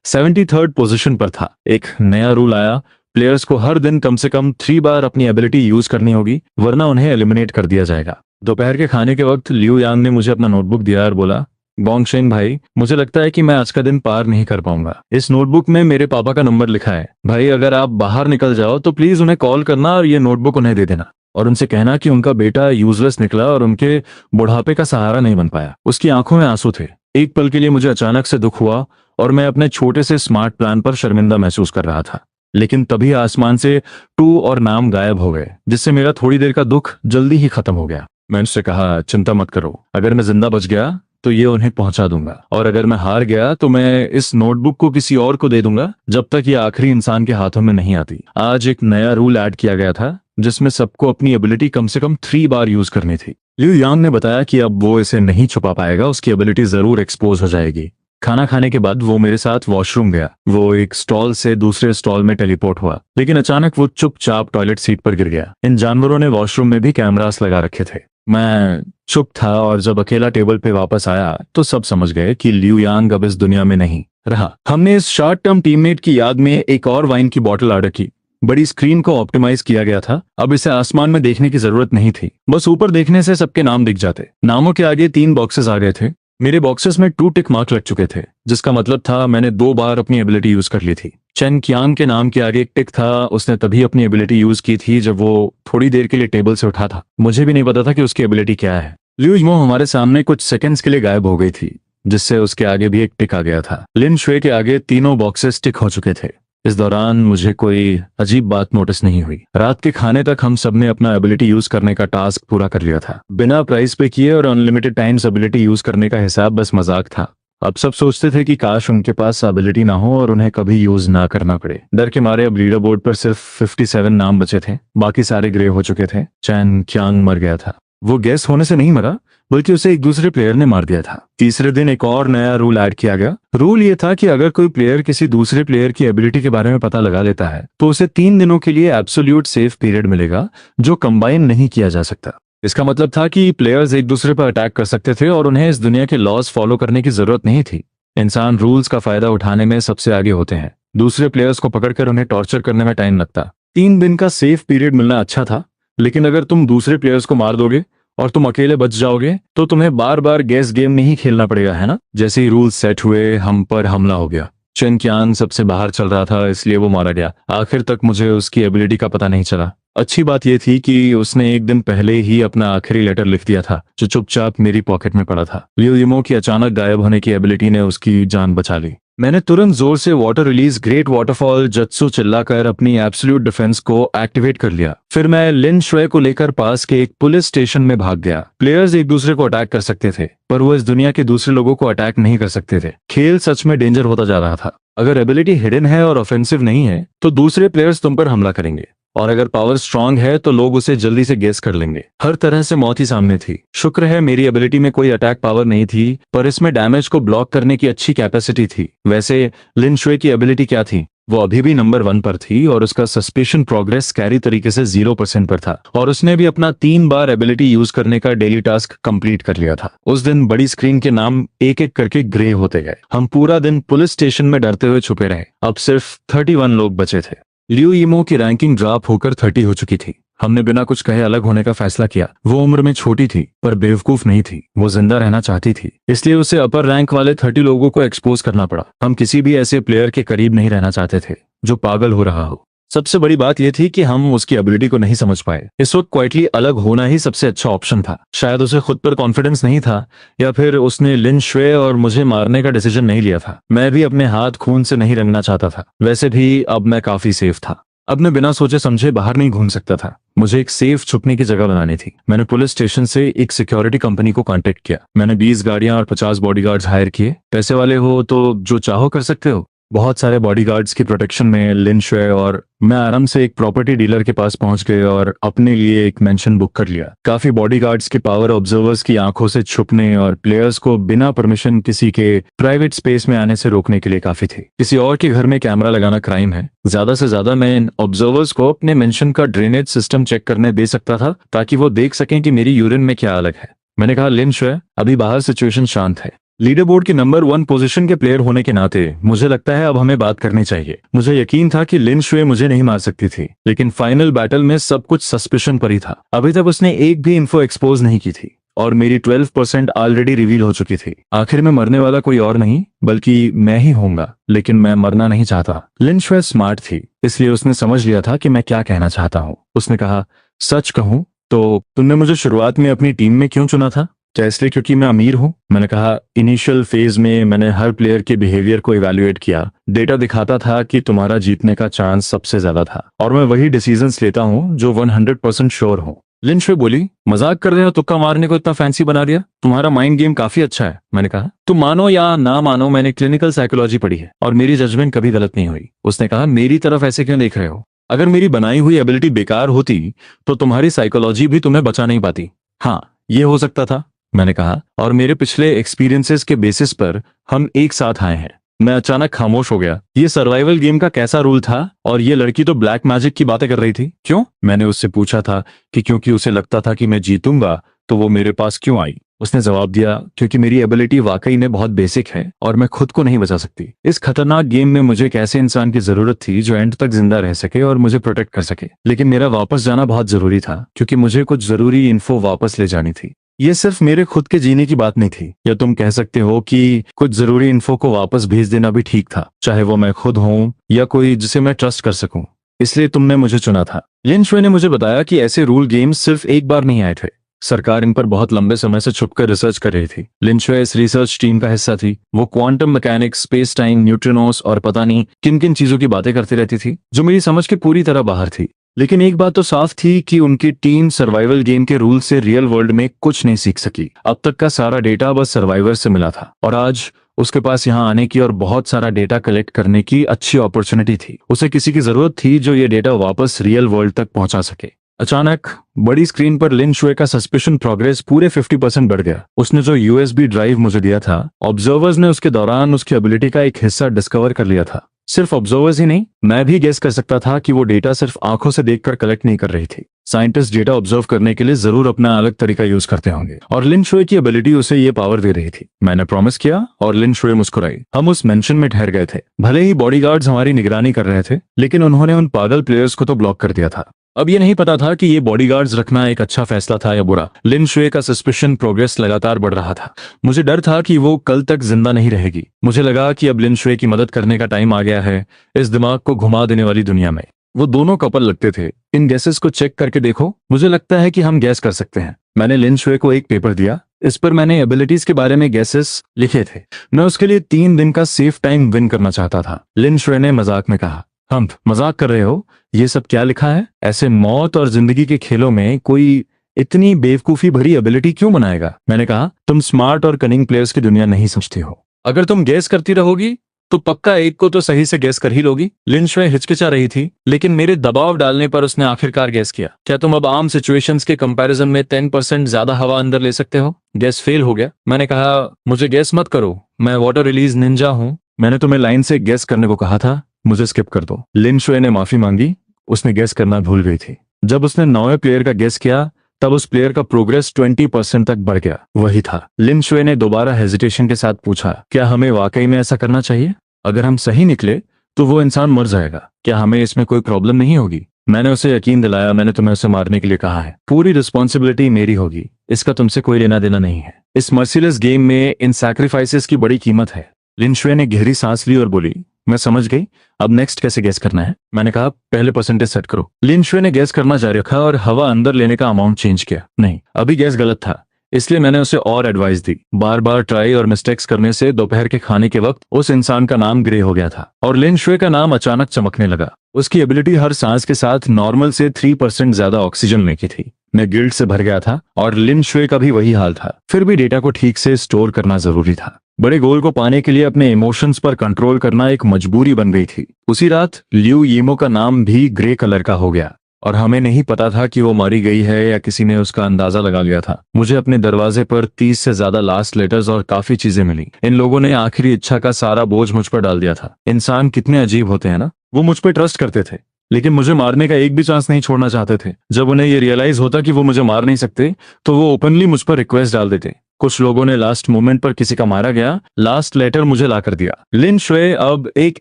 73rd पोजीशन पर था। एक नया रूल आया, प्लेयर्स को हर दिन कम से कम 3 बार अपनी एबिलिटी यूज करनी होगी, वरना उन्हें एलिमिनेट कर दिया जाएगा। दोपहर के खाने के वक्त लिू यांग ने मुझे अपना नोटबुक दिया और बोला, बोंगशेन भाई, मुझे लगता है कि मैं आज का दिन पार नहीं कर पाऊंगा। इस नोटबुक में मेरे पापा का नंबर लिखा है। भाई, अगर आप बाहर निकल जाओ तो प्लीज उन्हें कॉल करना और ये नोटबुक उन्हें दे देना और उनसे कहना कि उनका बेटा यूजलेस निकला और उनके बुढ़ापे का सहारा नहीं बन पाया। उसकी आंखों में आंसू थे। एक पल के लिए मुझे अचानक से दुख हुआ और मैं अपने छोटे से स्मार्ट प्लान पर शर्मिंदा महसूस कर रहा था। लेकिन तभी आसमान से टू और नाम गायब हो गए, जिससे मेरा थोड़ी देर का दुख जल्दी ही खत्म हो गया। मैंने उससे कहा, चिंता मत करो, अगर मैं जिंदा बच गया तो ये उन्हें पहुंचा दूंगा, और अगर मैं हार गया तो मैं इस नोटबुक को किसी और को दे दूंगा जब तक ये आखिरी इंसान के हाथों में नहीं आती। आज एक नया रूल ऐड किया गया था जिसमें सबको अपनी एबिलिटी कम से कम 3 बार यूज करनी थी। लिू यांग ने बताया कि अब वो इसे नहीं छुपा पाएगा, उसकी एबिलिटी जरूर एक्सपोज हो जाएगी। खाना खाने के बाद वो मेरे साथ वॉशरूम गया। वो एक स्टॉल से दूसरे स्टॉल में टेलीपोर्ट हुआ, लेकिन अचानक वो चुपचाप टॉयलेट सीट पर गिर गया। इन जानवरों ने वॉशरूम में भी कैमरास लगा रखे थे। मैं चुप था और जब अकेला टेबल पे वापस आया तो सब समझ गए कि लिू यांग अब इस दुनिया में नहीं रहा। हमने इस शॉर्ट टर्म टीममेट की याद में एक और वाइन की बोतल ऑर्डर की। बड़ी स्क्रीन को ऑप्टिमाइज किया गया था। अब इसे आसमान में देखने की जरूरत नहीं थी, बस ऊपर देखने से सबके नाम दिख जाते। नामों के आगे 3 बॉक्सेस आ गए थे। मेरे बॉक्सेस में 2 टिक मार्क लग चुके थे, जिसका मतलब था मैंने 2 बार अपनी एबिलिटी यूज कर ली थी। चेन कियांग के नाम के आगे एक टिक था, उसने तभी अपनी एबिलिटी यूज की थी जब वो थोड़ी देर के लिए टेबल से उठा था। मुझे भी नहीं पता था कि उसकी एबिलिटी क्या है। लिू यिमो हमारे सामने कुछ सेकंड्स के लिए गायब हो गई थी, जिससे उसके आगे भी एक टिक आ गया था। लिन शुए के आगे तीनों बॉक्सेस टिक हो चुके थे। इस दौरान मुझे कोई अजीब बात नोटिस नहीं हुई। रात के खाने तक हम सबने अपना एबिलिटी यूज करने का टास्क पूरा कर लिया था, बिना प्राइस पे किए, और अनलिमिटेड टाइम्स एबिलिटी यूज करने का हिसाब बस मजाक था। अब सब सोचते थे कि काश उनके पास एबिलिटी ना हो और उन्हें कभी यूज ना करना पड़े। डर के मारे अब लीडर बोर्ड पर सिर्फ 57 नाम बचे थे, बाकी सारे ग्रे हो चुके थे। चैन कियांग मर गया था। वो गैस होने से नहीं मरा, बल्कि उसे एक दूसरे प्लेयर ने मार दिया था। तीसरे दिन एक और नया रूल ऐड किया गया। रूल ये था कि अगर कोई प्लेयर किसी दूसरे प्लेयर की एबिलिटी के बारे में पता लगा लेता है तो उसे 3 दिनों के लिए एब्सोल्यूट सेफ पीरियड मिलेगा, जो कंबाइन नहीं किया जा सकता। इसका मतलब था कि प्लेयर्स एक दूसरे पर अटैक कर सकते थे और उन्हें इस दुनिया के लॉज फॉलो करने की जरूरत नहीं थी। इंसान रूल्स का फायदा उठाने में सबसे आगे होते हैं। दूसरे प्लेयर्स को पकड़कर उन्हें टॉर्चर करने में टाइम लगता। 3 दिन का सेफ पीरियड मिलना अच्छा था, लेकिन अगर तुम दूसरे प्लेयर्स को मार दोगे और तुम अकेले बच जाओगे तो तुम्हें बार बार गैस गेम नहीं खेलना पड़ेगा, है ना? जैसे ही रूल सेट हुए, हम पर हमला हो गया। चेन कियान सबसे बाहर चल रहा था, इसलिए वो मारा गया। आखिर तक मुझे उसकी एबिलिटी का पता नहीं चला। अच्छी बात यह थी कि उसने एक दिन पहले ही अपना आखिरी लेटर लिख दिया था, जो चुपचाप मेरी पॉकेट में पड़ा था। लिू यिमो की अचानक गायब होने की एबिलिटी ने उसकी जान बचा ली। मैंने तुरंत जोर से वाटर रिलीज ग्रेट वाटरफॉल जत्सु चिल्लाकर अपनी एब्सोल्यूट डिफेंस को एक्टिवेट कर लिया। फिर मैं लिन शुए को लेकर पास के एक पुलिस स्टेशन में भाग गया। प्लेयर्स एक दूसरे को अटैक कर सकते थे, पर वो इस दुनिया के दूसरे लोगों को अटैक नहीं कर सकते थे। खेल सच में डेंजर होता जा रहा था। अगर एबिलिटी हिडन है और ऑफेंसिव नहीं है तो दूसरे प्लेयर्स तुम पर हमला करेंगे, और अगर पावर स्ट्रांग है तो लोग उसे जल्दी से गेस कर लेंगे। हर तरह से मौत ही सामने थी। शुक्र है मेरी एबिलिटी में कोई अटैक पावर नहीं थी, पर इसमें डैमेज को ब्लॉक करने की अच्छी कैपेसिटी थी। वैसे लिन शुए की एबिलिटी क्या थी? वो अभी भी नंबर 1 पर थी और उसका सस्पेशन प्रोग्रेस कैरी तरीके से 0% पर था, और उसने भी अपना 3 बार एबिलिटी यूज करने का डेली टास्क कंप्लीट कर लिया था। उस दिन बड़ी स्क्रीन के नाम एक एक करके ग्रे होते गए। हम पूरा दिन पुलिस स्टेशन में डरते हुए छुपे रहे। अब सिर्फ 31 लोग बचे थे। लिू यिमो की रैंकिंग ड्रॉप होकर 30 हो चुकी थी। हमने बिना कुछ कहे अलग होने का फैसला किया। वो उम्र में छोटी थी, पर बेवकूफ नहीं थी। वो जिंदा रहना चाहती थी, इसलिए उसे अपर रैंक वाले 30 लोगों को एक्सपोज करना पड़ा। हम किसी भी ऐसे प्लेयर के करीब नहीं रहना चाहते थे जो पागल हो रहा हो। सबसे बड़ी बात यह थी कि हम उसकी एबिलिटी को नहीं समझ पाए। इस वक्त क्वाइटली अलग होना ही सबसे अच्छा ऑप्शन था। शायद उसे खुद पर कॉन्फिडेंस नहीं था, या फिर उसने लिन शुए और मुझे मारने का डिसीजन नहीं लिया था। मैं भी अपने हाथ खून से नहीं रंगना चाहता था। वैसे भी अब मैं काफी सेफ था। अब मैं बिना सोचे समझे बाहर नहीं घूम सकता था। मुझे एक सेफ छुपने की जगह बनानी थी। मैंने पुलिस स्टेशन से एक सिक्योरिटी कंपनी को कांटेक्ट किया। मैंने 20 गाड़ियां और 50 बॉडीगार्ड्स हायर किए। पैसे वाले हो तो जो चाहो कर सकते हो। बहुत सारे बॉडीगार्ड्स की प्रोटेक्शन में लिन शुए और मैं आराम से एक प्रॉपर्टी डीलर के पास पहुंच गए और अपने लिए एक मेंशन बुक कर लिया। काफी बॉडीगार्ड्स की पावर ऑब्जर्वर्स की आंखों से छुपने और प्लेयर्स को बिना परमिशन किसी के प्राइवेट स्पेस में आने से रोकने के लिए काफी थी। किसी और के घर में कैमरा लगाना क्राइम है। ज्यादा से ज्यादा मैं इन ऑब्जर्वर्स को अपने मेंशन का ड्रेनेज सिस्टम चेक करने दे सकता था, ताकि वो देख सकें कि मेरी यूरिन में क्या अलग है। मैंने कहा लिन शुए, अभी बाहर सिचुएशन शांत है। लीडर बोर्ड के नंबर 1 पोजीशन के प्लेयर होने के नाते मुझे लगता है अब हमें बात करनी चाहिए। मुझे यकीन था कि लिन शुए मुझे नहीं मार सकती थी, लेकिन फाइनल बैटल में सब कुछ सस्पिशन पर ही था। अभी तक उसने एक भी इन्फो एक्सपोज नहीं की थी और मेरी 12% ऑलरेडी रिवील हो चुकी थी। आखिर में मरने वाला कोई और नहीं बल्कि मैं ही होऊंगा, लेकिन मैं मरना नहीं चाहता। लिन शुए स्मार्ट थी, इसलिए उसने समझ लिया था कि मैं क्या कहना चाहता हूँ। उसने कहा, सच कहूँ तो तुमने मुझे शुरुआत में अपनी टीम में क्यों चुना था? क्या इसलिए क्योंकि मैं अमीर हूँ? मैंने कहा, इनिशियल फेज में मैंने हर प्लेयर के बिहेवियर को इवैल्यूएट किया। डेटा दिखाता था कि तुम्हारा जीतने का चांस सबसे ज्यादा था और मैं वही डिसीजंस लेता हूँ जो 100% श्योर हूँ। लिन शुए बोली, मजाक कर रहे हो? तुक्का मारने को इतना फैंसी बना दिया? तुम्हारा माइंड गेम काफी अच्छा है। मैंने कहा, तुम मानो या ना मानो, मैंने क्लिनिकल साइकोलॉजी पढ़ी है और मेरी जजमेंट कभी गलत नहीं हुई। उसने कहा, मेरी तरफ ऐसे क्यों देख रहे हो? अगर मेरी बनाई हुई एबिलिटी बेकार होती तो तुम्हारी साइकोलॉजी भी तुम्हें बचा नहीं पाती। हाँ, ये हो सकता था, मैंने कहा, और मेरे पिछले एक्सपीरियंसेस के बेसिस पर हम एक साथ आए हैं। मैं अचानक खामोश हो गया। ये सर्वाइवल गेम का कैसा रूल था? और ये लड़की तो ब्लैक मैजिक की बातें कर रही थी। क्यों? मैंने उससे पूछा था कि क्योंकि उसे लगता था कि मैं जीतूंगा तो वो मेरे पास क्यों आई। उसने जवाब दिया, क्योंकि मेरी एबिलिटी वाकई में बहुत बेसिक है और मैं खुद को नहीं बचा सकती। इस खतरनाक गेम में मुझे एक ऐसे इंसान की जरूरत थी जो एंड तक जिंदा रह सके और मुझे प्रोटेक्ट कर सके। लेकिन मेरा वापस जाना बहुत जरूरी था क्योंकि मुझे कुछ जरूरी इन्फो वापस ले जानी थी। ये सिर्फ मेरे खुद के जीने की बात नहीं थी, या तुम कह सकते हो कि कुछ जरूरी इन्फो को वापस भेज देना भी ठीक था, चाहे वो मैं खुद हूं या कोई जिसे मैं ट्रस्ट कर सकूं। इसलिए तुमने मुझे चुना था। लिन शुए ने मुझे बताया कि ऐसे रूल गेम्स सिर्फ एक बार नहीं आए थे। सरकार इन पर बहुत लंबे समय से छुपकर रिसर्च कर रही थी। लिन शुए इस रिसर्च टीम का हिस्सा थी। वो quantum mechanics, space time, neutrinos और पता नहीं किन किन चीजों की बातें करती रहती थी जो मेरी समझ के पूरी तरह बाहर थी। लेकिन एक बात तो साफ थी कि उनकी टीम सर्वाइवल गेम के रूल से रियल वर्ल्ड में कुछ नहीं सीख सकी। अब तक का सारा डेटा बस सर्वाइवर से मिला था और आज उसके पास यहाँ आने की और बहुत सारा डेटा कलेक्ट करने की अच्छी अपॉर्चुनिटी थी। उसे किसी की जरूरत थी जो ये डेटा वापस रियल वर्ल्ड तक पहुंचा सके। अचानक बड़ी स्क्रीन पर लिन शुए का सस्पिशन प्रोग्रेस पूरे 50% बढ़ गया। उसने जो यूएसबी ड्राइव मुझे दिया था, ऑब्जर्वर्स ने उसके दौरान उसकी एबिलिटी का एक हिस्सा डिस्कवर कर लिया था। सिर्फ ऑब्जर्वर्स ही नहीं, मैं भी गेस कर सकता था कि वो डेटा सिर्फ आंखों से देखकर कलेक्ट नहीं कर रही थी। साइंटिस्ट डेटा ऑब्जर्व करने के लिए जरूर अपना अलग तरीका यूज करते होंगे और लिन शुए की एबिलिटी उसे ये पावर दे रही थी। मैंने प्रॉमिस किया और लिन शुए मुस्कुराई। हम उस मेंशन में ठहर गए थे। भले ही बॉडीगार्ड्स हमारी निगरानी कर रहे थे, लेकिन उन्होंने उन पागल प्लेयर्स को तो ब्लॉक कर दिया था। अब ये नहीं पता था कि ये बॉडीगार्ड्स रखना एक अच्छा फैसला था या बुरा। लिन शुए का सस्पिशन प्रोग्रेस लगातार बढ़ रहा था। मुझे डर था कि वो कल तक जिंदा नहीं रहेगी। मुझे लगा कि अब लिन शुए की मदद करने का टाइम आ गया है इस दिमाग को घुमा देने वाली दुनिया में। वो दोनों कपल लगते थे। इन गैसेस को चेक करके देखो, मुझे लगता है कि हम गैस कर सकते हैं। मैंने लिन शुए को एक पेपर दिया। इस पर मैंने एबिलिटीज के बारे में गैसेस लिखे थे। मैं उसके लिए 3 दिन का सेफ टाइम विन करना चाहता था। लिन शुए ने मजाक में कहा, हम मजाक कर रहे हो? ये सब क्या लिखा है? ऐसे मौत और जिंदगी के खेलों में कोई इतनी बेवकूफी भरी एबिलिटी क्यों बनाएगा? मैंने कहा, तुम स्मार्ट और कनिंग प्लेयर्स की दुनिया नहीं समझती हो। अगर तुम गैस करती रहोगी तो पक्का एक को तो सही से गैस कर ही लोगी। लिन शुए हिचकिचा रही थी, लेकिन मेरे दबाव डालने पर उसने आखिरकार गैस किया। क्या तुम अब आम सिचुएशंस के कंपैरिजन में 10% ज्यादा हवा अंदर ले सकते हो? गैस फेल हो गया। मैंने कहा, मुझे गैस मत करो, मैं वाटर रिलीज निंजा हूँ। मैंने तुम्हें लाइन से गैस करने को कहा था, मुझे स्किप कर दो। लिन शुए ने माफी मांगी। उसने गैस करना भूल गई थी। जब उसने 9वें प्लेयर का गैस किया तब उस प्लेयर का प्रोग्रेस 20% तक बढ़ गया। वही था। लिन शुए ने दोबारा हेजिटेशन के साथ पूछा, क्या हमें वाकई में ऐसा करना चाहिए? अगर हम सही निकले तो वो इंसान मर जाएगा। क्या हमें इसमें कोई प्रॉब्लम नहीं होगी? मैंने उसे यकीन दिलाया, मैंने तुम्हें उसे मारने के लिए कहा है। पूरी रिस्पॉन्सिबिलिटी मेरी होगी, इसका तुमसे कोई लेना देना नहीं है। इस मर्सीलेस गेम में इन सैक्रिफाइसेस की बड़ी कीमत है। लिन शुए ने गहरी सांस ली और बोली, मैं समझ गई, अब नेक्स्ट कैसे गैस करना है? मैंने कहा, पहले परसेंटेज सेट करो। लिन शुए ने गैस करना जारी रखा और हवा अंदर लेने का अमाउंट चेंज किया। नहीं, अभी गैस गलत था, इसलिए मैंने उसे और एडवाइस दी। बार बार ट्राई और मिस्टेक्स करने से दोपहर के खाने के वक्त उस इंसान का नाम ग्रे हो गया था और लिन शुए का नाम अचानक चमकने लगा। उसकी एबिलिटी हर सांस के साथ नॉर्मल से 3% ज्यादा ऑक्सीजन लेने की थी। मैं गिल्ट से भर गया था और लिन शुए का भी वही हाल था। फिर भी डेटा को ठीक से स्टोर करना जरूरी था। बड़े गोल को पाने के लिए अपने इमोशंस पर कंट्रोल करना एक मजबूरी बन गई थी। उसी रात लियू यीमो का नाम भी ग्रे कलर का हो गया और हमें नहीं पता था कि वो मारी गई है या किसी ने उसका अंदाजा लगा लिया था। मुझे अपने दरवाजे पर 30 से ज्यादा लास्ट लेटर्स और काफी चीजें मिली। इन लोगों ने आखिरी इच्छा का सारा बोझ मुझ पर डाल दिया था। इंसान कितने अजीब होते हैं ना। वो मुझ पर ट्रस्ट करते थे, लेकिन मुझे मारने का एक भी चांस नहीं छोड़ना चाहते थे। जब उन्हें ये रियलाइज होता कि वो मुझे मार नहीं सकते तो वो ओपनली मुझ पर रिक्वेस्ट डाल देते। कुछ लोगों ने लास्ट मोमेंट पर किसी का मारा गया लास्ट लेटर मुझे ला कर दिया। लिन शुए अब एक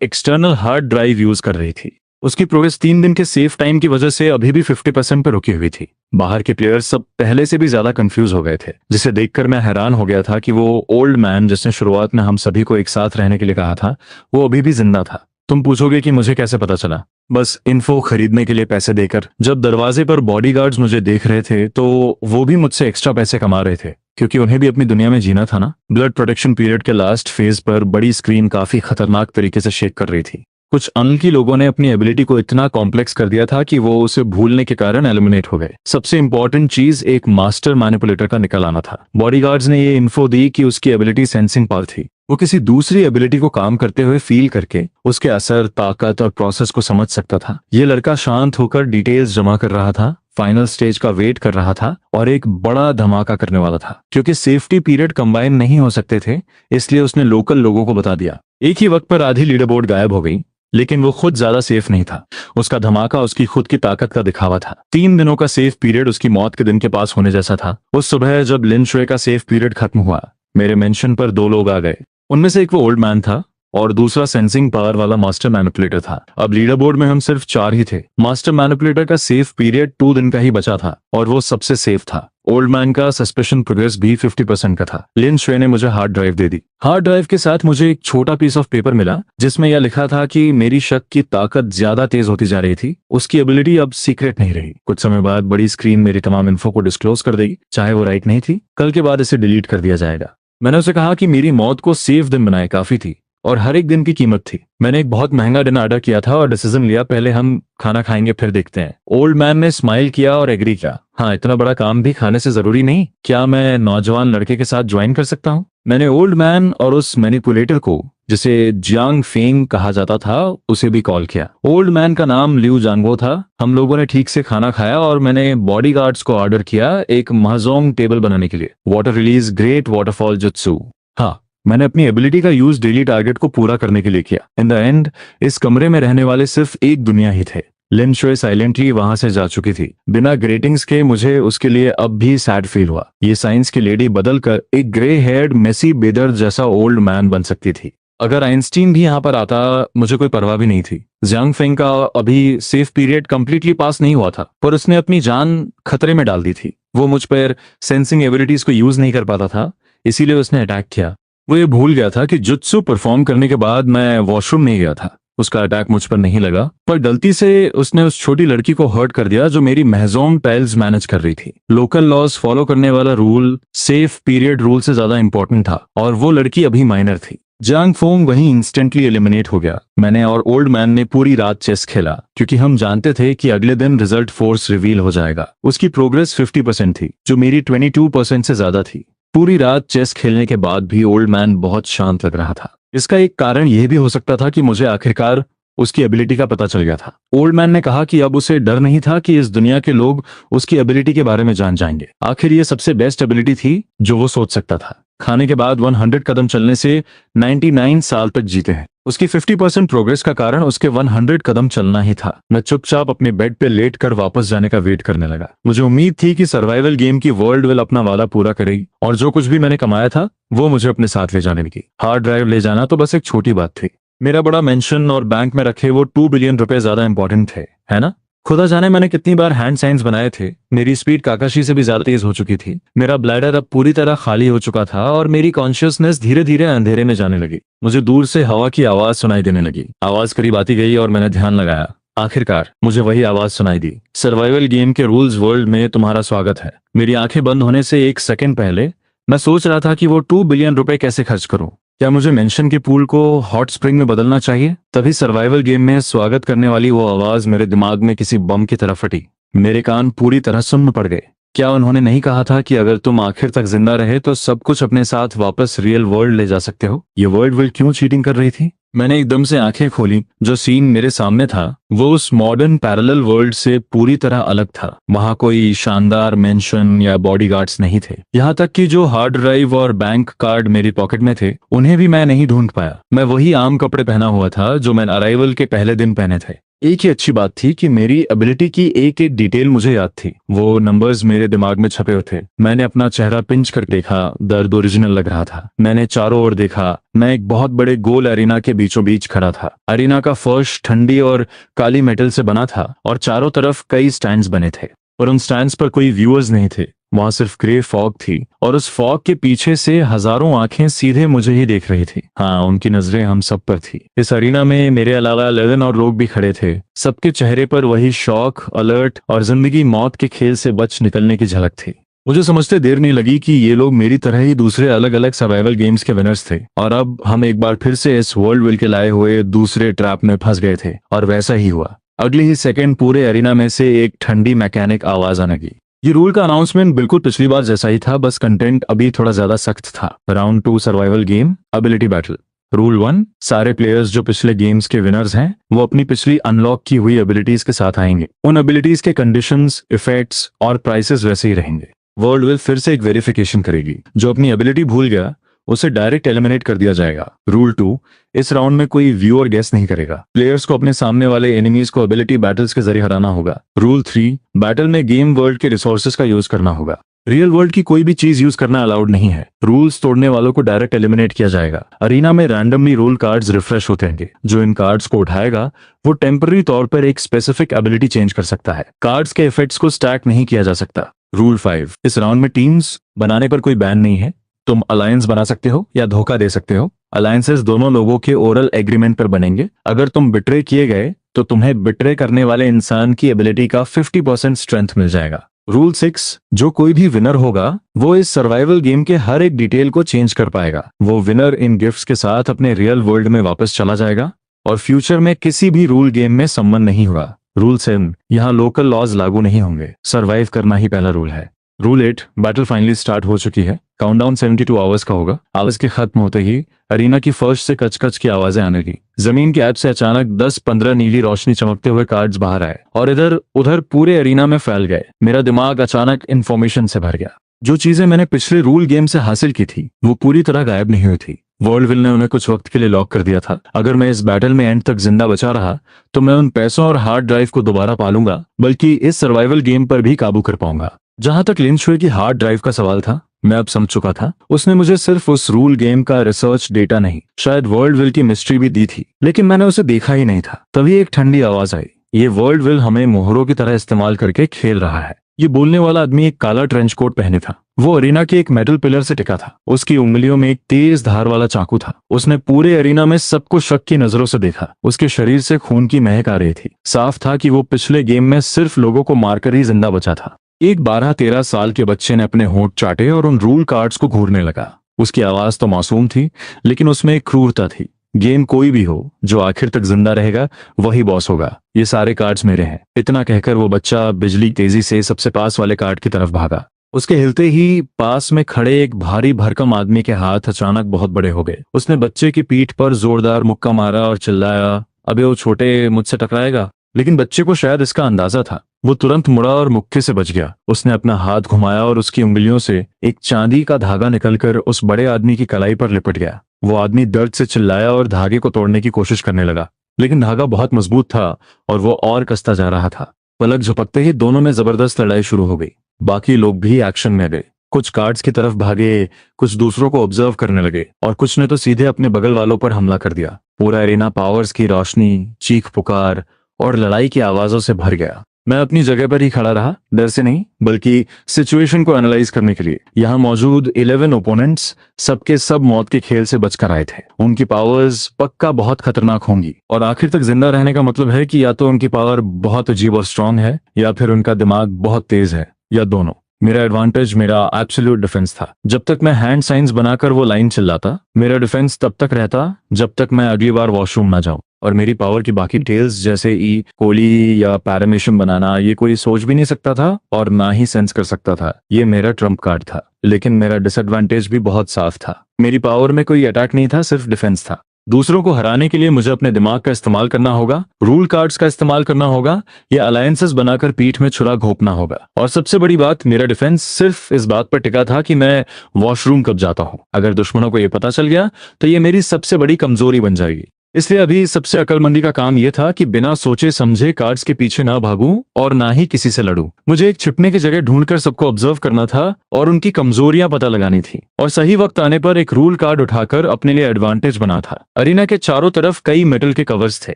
एक्सटर्नल हार्ड ड्राइव यूज कर रही थी। उसकी प्रोग्रेस 3 दिन के सेफ टाइम की वजह से अभी भी 50% पर रुकी हुई थी। बाहर के प्लेयर्स सब पहले से भी ज्यादा कंफ्यूज हो गए थे, जिसे देखकर मैं हैरान हो गया था कि वो ओल्ड मैन जिसने शुरुआत में हम सभी को एक साथ रहने के लिए कहा था, वो अभी भी जिंदा था। तुम पूछोगे कि मुझे कैसे पता चला? बस इन्फो खरीदने के लिए पैसे देकर। जब दरवाजे पर बॉडीगार्ड्स मुझे देख रहे थे तो वो भी मुझसे एक्स्ट्रा पैसे कमा रहे थे, क्योंकि उन्हें भी अपनी दुनिया में जीना था ना। ब्लड प्रोटेक्शन पीरियड के लास्ट फेज पर बड़ी स्क्रीन काफी खतरनाक तरीके से शेक कर रही थी। कुछ अनलकी लोगों ने अपनी एबिलिटी को इतना कॉम्प्लेक्स कर दिया था कि वो उसे भूलने के कारण एलिमिनेट हो गए। सबसे इंपॉर्टेंट चीज एक मास्टर मैनिपुलेटर का निकल आना था। बॉडीगार्ड्स ने ये इन्फो दी कि उसकी एबिलिटी सेंसिंग पावर थी। वो किसी दूसरी एबिलिटी को काम करते हुए फील करके उसके असर, ताकत और प्रोसेस को समझ सकता था। ये लड़का शांत होकर डिटेल्स जमा कर रहा था, फाइनल स्टेज का वेट कर रहा था और एक बड़ा धमाका करने वाला था। क्योंकि सेफ्टी पीरियड कंबाइन नहीं हो सकते थे, इसलिए उसने लोकल लोगों को बता दिया। एक ही वक्त पर आधी लीडर बोर्ड गायब हो गई, लेकिन वो खुद ज्यादा सेफ नहीं था। उसका धमाका उसकी खुद की ताकत का दिखावा था। 3 दिनों का सेफ पीरियड उसकी मौत के दिन के पास होने जैसा था। उस सुबह जब लिन शुए का सेफ पीरियड खत्म हुआ, मेरे मेंशन पर 2 लोग आ गए। उनमें से एक वो ओल्ड मैन था और दूसरा सेंसिंग पावर वाला मास्टर मैनिपुलेटर था। अब लीडर बोर्ड में हम सिर्फ 4 ही थे। मास्टर मैनिपुलेटर का सेफ पीरियड 2 दिन का ही बचा था और वो सबसे सेफ था। ओल्ड मैन का सस्पेशन प्रोग्रेस भी 50% का था। लिन शुए ने मुझे हार्ड ड्राइव दे दी। हार्ड ड्राइव के साथ मुझे एक छोटा पीस ऑफ पेपर मिला जिसमें यह लिखा था कि मेरी शक की ताकत ज्यादा तेज होती जा रही थी। उसकी एबिलिटी अब सीक्रेट नहीं रही। कुछ समय बाद बड़ी स्क्रीन मेरी तमाम इन्फो को डिस्क्लोज कर देगी, चाहे वो राइट नहीं थी। कल के बाद इसे डिलीट कर दिया जाएगा। मैंने उसे कहा कि मेरी मौत को सेफ दिन बनाए काफी थी और हर एक दिन की कीमत थी। मैंने एक बहुत महंगा डिनर ऑर्डर किया था और डिसीजन लिया, पहले हम खाना खाएंगे फिर देखते हैं। ओल्ड मैन ने स्माइल किया और एग्री किया। हाँ, इतना बड़ा काम भी खाने से जरूरी नहीं। क्या मैं नौजवान लड़के के साथ ज्वाइन कर सकता हूँ? मैंने ओल्ड मैन और उस मैनिपुलेटर को, जिसे जियांग फेंग कहा जाता था, उसे भी कॉल किया। ओल्ड मैन का नाम लिू जांगवो था। हम लोगों ने ठीक से खाना खाया और मैंने बॉडीगार्ड्स को ऑर्डर किया एक महजोंग टेबल बनाने के लिए। Water release great waterfall jutsu. हाँ, मैंने अपनी एबिलिटी का यूज डेली टारगेट को पूरा करने के लिए किया। इन द एंड इस कमरे में रहने वाले सिर्फ एक दुनिया ही थे। लिन शुए साइलेंटली वहां से जा चुकी थी। बिना ग्रेटिंग्स के मुझे उसके लिए अब भी सैड फील हुआ। ये साइंस की लेडी बदलकर एक ग्रे हेयर्ड मेसी बेदर जैसा ओल्ड मैन बन सकती थी। अगर आइंस्टीन भी यहाँ पर आता मुझे कोई परवाह भी नहीं थी। जियांग फेंग का अभी सेफ पीरियड कंप्लीटली पास नहीं हुआ था, पर उसने अपनी जान खतरे में डाल दी थी। वो मुझ पर सेंसिंग एबिलिटीज को यूज नहीं कर पाता था, इसीलिए उसने अटैक किया। वो ये भूल गया था कि जुत्सु परफॉर्म करने के बाद मैं वॉशरूम नहीं गया था। उसका अटैक मुझ पर नहीं लगा, पर गलती से उसने उस छोटी लड़की को हर्ट कर दिया जो मेरी महजोंग टाइल्स मैनेज कर रही थी। लोकल लॉज फॉलो करने वाला रूल सेफ पीरियड रूल से ज्यादा इंपॉर्टेंट था और वो लड़की अभी माइनर थी। जियांग फोंग वहीं इंस्टेंटली एलिमिनेट हो गया। मैंने और ओल्ड मैन ने पूरी रात चेस खेला, क्योंकि हम जानते थे कि अगले दिन रिजल्ट फोर्स रिवील हो जाएगा। उसकी प्रोग्रेस 50% थी, जो मेरी 22% से ज्यादा थी। पूरी रात चेस खेलने के बाद भी ओल्ड मैन बहुत शांत लग रहा था। इसका एक कारण यह भी हो सकता था कि मुझे आखिरकार उसकी एबिलिटी का पता चल गया था। ओल्ड मैन ने कहा कि अब उसे डर नहीं था कि इस दुनिया के लोग उसकी एबिलिटी के बारे में जान जाएंगे। आखिर ये सबसे बेस्ट एबिलिटी थी जो वो सोच सकता था। खाने के बाद 100 कदम चलने से 99 साल तक जीते हैं। उसकी 50% प्रोग्रेस का कारण उसके 100 कदम चलना ही था। मैं चुपचाप अपने बेड पे लेट कर वापस जाने का वेट करने लगा। मुझे उम्मीद थी कि सर्वाइवल गेम की वर्ल्ड विल अपना वादा पूरा करेगी और जो कुछ भी मैंने कमाया था वो मुझे अपने साथ ले जाने की। हार्ड ड्राइव ले जाना तो बस एक छोटी बात थी। मेरा बड़ा मेंशन और बैंक में रखे वो 2 बिलियन रुपए ज्यादा इंपॉर्टेंट थे, है ना? खुदा जाने मैंने कितनी बार हैंड साइंस बनाए थे। मेरी स्पीड काकाशी से भी ज्यादा तेज हो चुकी थी। मेरा ब्लैडर अब पूरी तरह खाली हो चुका था और मेरी कॉन्शियसनेस धीरे धीरे अंधेरे में जाने लगी। मुझे दूर से हवा की आवाज सुनाई देने लगी। आवाज करीब आती गई और मैंने ध्यान लगाया। आखिरकार मुझे वही आवाज सुनाई दी। सर्वाइवल गेम के रूल्स वर्ल्ड में तुम्हारा स्वागत है। मेरी आंखें बंद होने से 1 सेकंड पहले मैं सोच रहा था कि वो 2 बिलियन रुपए कैसे खर्च करूं। क्या मुझे मेंशन के पूल को हॉट स्प्रिंग में बदलना चाहिए? तभी सर्वाइवल गेम में स्वागत करने वाली वो आवाज मेरे दिमाग में किसी बम की तरह फटी। मेरे कान पूरी तरह सुन्न पड़ गए। क्या उन्होंने नहीं कहा था कि अगर तुम आखिर तक जिंदा रहे तो सब कुछ अपने साथ वापस रियल वर्ल्ड ले जा सकते हो? ये वर्ल्ड विल क्यों चीटिंग कर रही थी? मैंने एकदम से आंखें खोली। जो सीन मेरे सामने था वो उस मॉडर्न पैरेलल वर्ल्ड से पूरी तरह अलग था। वहां कोई शानदार मेंशन या बॉडीगार्ड्स नहीं थे। यहाँ तक कि जो हार्ड ड्राइव और बैंक कार्ड मेरी पॉकेट में थे उन्हें भी मैं नहीं ढूंढ पाया। मैं वही आम कपड़े पहना हुआ था जो मैंने अराइवल के पहले दिन पहने थे। एक ही अच्छी बात थी कि मेरी एबिलिटी की एक एक डिटेल मुझे याद थी। वो नंबर्स मेरे दिमाग में छपे हुए थे। मैंने अपना चेहरा पिंच कर देखा, दर्द ओरिजिनल लग रहा था। मैंने चारों ओर देखा, मैं एक बहुत बड़े गोल एरिना के बीचों बीच खड़ा था। एरिना का फर्श ठंडी और काली मेटल से बना था और चारों तरफ कई स्टैंड्स बने थे, और उन स्टैंड्स पर कोई व्यूअर्स नहीं थे। वहां सिर्फ ग्रे फॉग थी, और उस फॉग के पीछे से हजारों आंखें सीधे मुझे ही देख रही थी। हाँ, उनकी नजरें हम सब पर थी। इस अरीना में मेरे अलावा 11 और लोग भी खड़े थे। सबके चेहरे पर वही शौक, अलर्ट और जिंदगी मौत के खेल से बच निकलने की झलक थी। मुझे समझते देर नहीं लगी कि ये लोग मेरी तरह ही दूसरे अलग अलग सर्वाइवल गेम्स के विनर्स थे, और अब हम एक बार फिर से इस वर्ल्ड विल के लाए हुए दूसरे ट्रैप में फंस गए थे। और वैसा ही हुआ। अगले ही सेकंड पूरे एरिना में से एक ठंडी मैकेनिक आवाज आने लगी। ये रूल का अनाउंसमेंट बिल्कुल पिछली बार जैसा ही था, बस कंटेंट अभी थोड़ा ज्यादा सख्त था। Round 2 survival game, ability battle. Rule 1, सारे प्लेयर्स जो पिछले गेम्स के विनर्स हैं वो अपनी पिछली अनलॉक की हुई एबिलिटीज के साथ आएंगे। उन एबिलिटीज के कंडीशंस, इफेक्ट्स और प्राइसेस वैसे ही रहेंगे। वर्ल्ड विल फिर से एक वेरिफिकेशन करेगी। जो अपनी एबिलिटी भूल गया उसे डायरेक्ट एलिमिनेट कर दिया जाएगा। रूल 2, इस राउंड में कोई व्यू और गेस नहीं करेगा। प्लेयर्स को अपने सामने वाले एनिमीज को एबिलिटी बैटल्स के जरिए हराना होगा। रूल 3, बैटल में गेम वर्ल्ड के रिसोर्सेज का यूज करना होगा। रियल वर्ल्ड की कोई भी चीज यूज करना अलाउड नहीं है। रूल्स तोड़ने वालों को डायरेक्ट एलिमिनेट किया जाएगा। अरीना में रैंडमली रोल कार्ड्स रिफ्रेश होते रहेंगे। जो इन कार्ड्स को उठाएगा वो टेम्पररी तौर पर एक स्पेसिफिक एबिलिटी चेंज कर सकता है। कार्ड्स के इफेक्ट्स को स्टैक नहीं किया जा सकता। रूल 5, इस राउंड में टीम्स बनाने पर कोई बैन नहीं है। तुम अलायंस बना सकते हो या धोखा दे सकते हो। अलायंसेस दोनों लोगों के ओरल एग्रीमेंट पर बनेंगे। अगर तुम बिट्रे किए गए तो तुम्हें बिट्रे करने वाले इंसान की एबिलिटी का 50% स्ट्रेंथ मिल जाएगा। रूल 6, जो कोई भी विनर होगा वो इस सर्वाइवल गेम के हर एक डिटेल को चेंज कर पाएगा। वो विनर इन गिफ्ट्स के साथ अपने रियल वर्ल्ड में वापस चला जाएगा और फ्यूचर में किसी भी रूल गेम में सम्मन नहीं होगा। रूल 7, यहाँ लोकल लॉज लागू नहीं होंगे। सर्वाइव करना ही पहला रूल है। रूल 8, बैटल फाइनली स्टार्ट हो चुकी है। काउंटडाउन 72 आवर्स का होगा। आवर्स के खत्म होते ही अरीना की फर्श से कच-कच की आवाजें आने लगी। जमीन के ऐप से अचानक 10-15 नीली रोशनी चमकते हुए कार्ड्स बाहर आए और इधर उधर पूरे अरीना में फैल गए। मेरा दिमाग अचानक इंफॉर्मेशन से भर गया। जो चीजें मैंने पिछले रूल गेम से हासिल की थी वो पूरी तरह गायब नहीं हुई थी। वर्ल्ड विल ने उन्हें कुछ वक्त के लिए लॉक कर दिया था। अगर मैं इस बैटल में एंड तक जिंदा बचा रहा तो मैं उन पैसों और हार्ड ड्राइव को दोबारा पालूंगा, बल्कि इस सर्वाइवल गेम पर भी काबू कर पाऊंगा। जहां तक लिंचवे की हार्ड ड्राइव का सवाल था, मैं अब समझ चुका था। उसने मुझे सिर्फ उस रूल गेम का रिसर्च डेटा नहीं, शायद वर्ल्ड विल की मिस्ट्री भी दी थी, लेकिन मैंने उसे देखा ही नहीं था। तभी एक ठंडी आवाज आई। ये वर्ल्ड विल हमें मोहरों की तरह इस्तेमाल करके खेल रहा है। ये बोलने वाला आदमी एक काला ट्रेंच कोट पहने था। वो अरीना के एक मेटल पिलर से टिका था। उसकी उंगलियों में एक तेज धार वाला चाकू था। उसने पूरे अरीना में सबको शक की नजरों से देखा। उसके शरीर से खून की महक आ रही थी। साफ था कि वो पिछले गेम में सिर्फ लोगों को मारकर ही जिंदा बचा था। एक 12-13 साल के बच्चे ने अपने होंठ चाटे और उन रूल कार्ड्स को घूरने लगा। उसकी आवाज तो मासूम थी, लेकिन उसमें एक क्रूरता थी। गेम कोई भी हो, जो आखिर तक जिंदा रहेगा वही बॉस होगा। ये सारे कार्ड्स मेरे हैं। इतना कहकर वो बच्चा बिजली तेजी से सबसे पास वाले कार्ड की तरफ भागा। उसके हिलते ही पास में खड़े एक भारी भरकम आदमी के हाथ अचानक बहुत बड़े हो गए। उसने बच्चे की पीठ पर जोरदार मुक्का मारा और चिल्लाया, अबे वो छोटे, मुझसे टकराएगा। लेकिन बच्चे को शायद इसका अंदाजा था। वो तुरंत मुड़ा और मुक्के से बच गया। उसने अपना हाथ घुमाया और उसकी उंगलियों से एक चांदी का धागा निकलकर उस बड़े आदमी की कलाई पर लिपट गया। वो आदमी दर्द से चिल्लाया और धागे को तोड़ने की कोशिश करने लगा, लेकिन धागा बहुत मजबूत था और वो और कसता जा रहा था। पलक झपकते ही दोनों में जबरदस्त लड़ाई शुरू हो गई। बाकी लोग भी एक्शन में गए। कुछ कार्ड्स की तरफ भागे, कुछ दूसरों को ऑब्जर्व करने लगे और कुछ ने तो सीधे अपने बगल वालों पर हमला कर दिया। पूरा एरिना पावर्स की रोशनी, चीख पुकार और लड़ाई की आवाजों से भर गया। मैं अपनी जगह पर ही खड़ा रहा, डर से नहीं बल्कि सिचुएशन को एनालाइज करने के लिए। यहाँ मौजूद 11 ओपोनेंट्स सबके सब मौत के खेल से बचकर आए थे। उनकी पावर्स पक्का बहुत खतरनाक होंगी और आखिर तक जिंदा रहने का मतलब है कि या तो उनकी पावर बहुत अजीब और स्ट्रांग है या फिर उनका दिमाग बहुत तेज है, या दोनों। मेरा एडवांटेज मेरा एब्सोल्यूट डिफेंस था। जब तक मैं हैंड साइंस बनाकर वो लाइन चिल्लाता, मेरा डिफेंस तब तक रहता जब तक मैं अगली बार वॉशरूम ना जाऊं। और मेरी पावर की बाकी डिटेल्स जैसे ई कोली या पैरामिशन बनाना, ये कोई सोच भी नहीं सकता था और ना ही सेंस कर सकता था। ये मेरा ट्रम्प कार्ड था। लेकिन मेरा डिसएडवांटेज भी बहुत साफ था। मेरी पावर में कोई अटैक नहीं था, सिर्फ डिफेंस था। दूसरों को हराने के लिए मुझे अपने दिमाग का इस्तेमाल करना होगा, रूल कार्ड्स का इस्तेमाल करना होगा या अलायंसेस बनाकर पीठ में छुरा घोंपना होगा। और सबसे बड़ी बात, मेरा डिफेंस सिर्फ इस बात पर टिका था कि मैं वॉशरूम कब जाता हूँ। अगर दुश्मनों को ये पता चल गया तो ये मेरी सबसे बड़ी कमजोरी बन जाएगी। इसलिए अभी सबसे अक्लमंदी का काम यह था कि बिना सोचे समझे कार्ड्स के पीछे ना भागूं और ना ही किसी से लड़ूं। मुझे एक छिपने की जगह ढूंढकर सबको ऑब्जर्व करना था और उनकी कमजोरियां पता लगानी थी, और सही वक्त आने पर एक रूल कार्ड उठाकर अपने लिए एडवांटेज बना था। अरीना के चारों तरफ कई मेटल के कवर्स थे।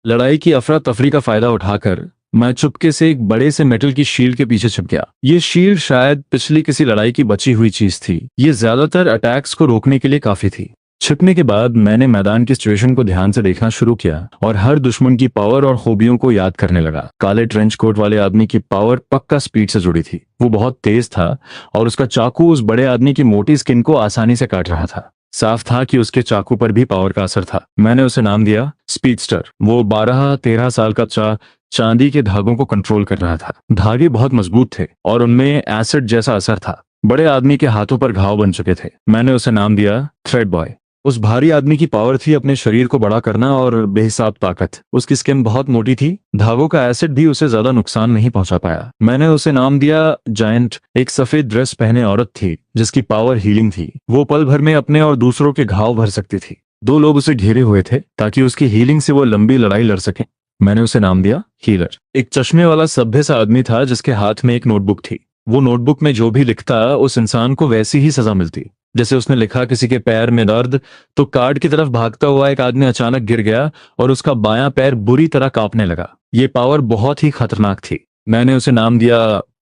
लड़ाई की अफरा तफरी का फायदा उठाकर मैं चुपके से एक बड़े से मेटल की शील्ड के पीछे छिप गया। ये शील्ड शायद पिछली किसी लड़ाई की बची हुई चीज थी। ये ज्यादातर अटैक्स को रोकने के लिए काफी थी। छिपने के बाद मैंने मैदान की सिचुएशन को ध्यान से देखना शुरू किया और हर दुश्मन की पावर और खूबियों को याद करने लगा। काले ट्रेंच कोट वाले आदमी की पावर पक्का स्पीड से जुड़ी थी। वो बहुत तेज था और उसका चाकू उस बड़े आदमी की मोटी स्किन को आसानी से काट रहा था। साफ था कि उसके चाकू पर भी पावर का असर था। मैंने उसे नाम दिया स्पीडस्टर। वो 12-13 साल का चांदी के धागों को कंट्रोल कर रहा था। धागे बहुत मजबूत थे और उनमें एसिड जैसा असर था। बड़े आदमी के हाथों पर घाव बन चुके थे। मैंने उसे नाम दिया थ्रेड बॉय। उस भारी आदमी की पावर थी अपने शरीर को बड़ा करना और बेहिसाब ताकत। उसकी स्किन बहुत मोटी थी। धागों का एसिड भी उसे ज्यादा नुकसान नहीं पहुंचा पाया। मैंने उसे नाम दिया जायंट। एक सफेद ड्रेस पहने औरत थी जिसकी पावर हीलिंग थी। वो पल भर में अपने और दूसरों के घाव भर सकती थी। 2 लोग उसे घेरे हुए थे ताकि उसकी हीलिंग से वो लंबी लड़ाई लड़ सके। मैंने उसे नाम दिया हीलर। एक चश्मे वाला सभ्य सा आदमी था जिसके हाथ में एक नोटबुक थी। वो नोटबुक में जो भी लिखता उस इंसान को वैसी ही सजा मिलती। जैसे उसने लिखा किसी के पैर में दर्द, तो कार्ड की तरफ भागता हुआ एक आदमी अचानक गिर गया और उसका बायां पैर बुरी तरह कांपने लगा। ये पावर बहुत ही खतरनाक थी। मैंने उसे नाम दिया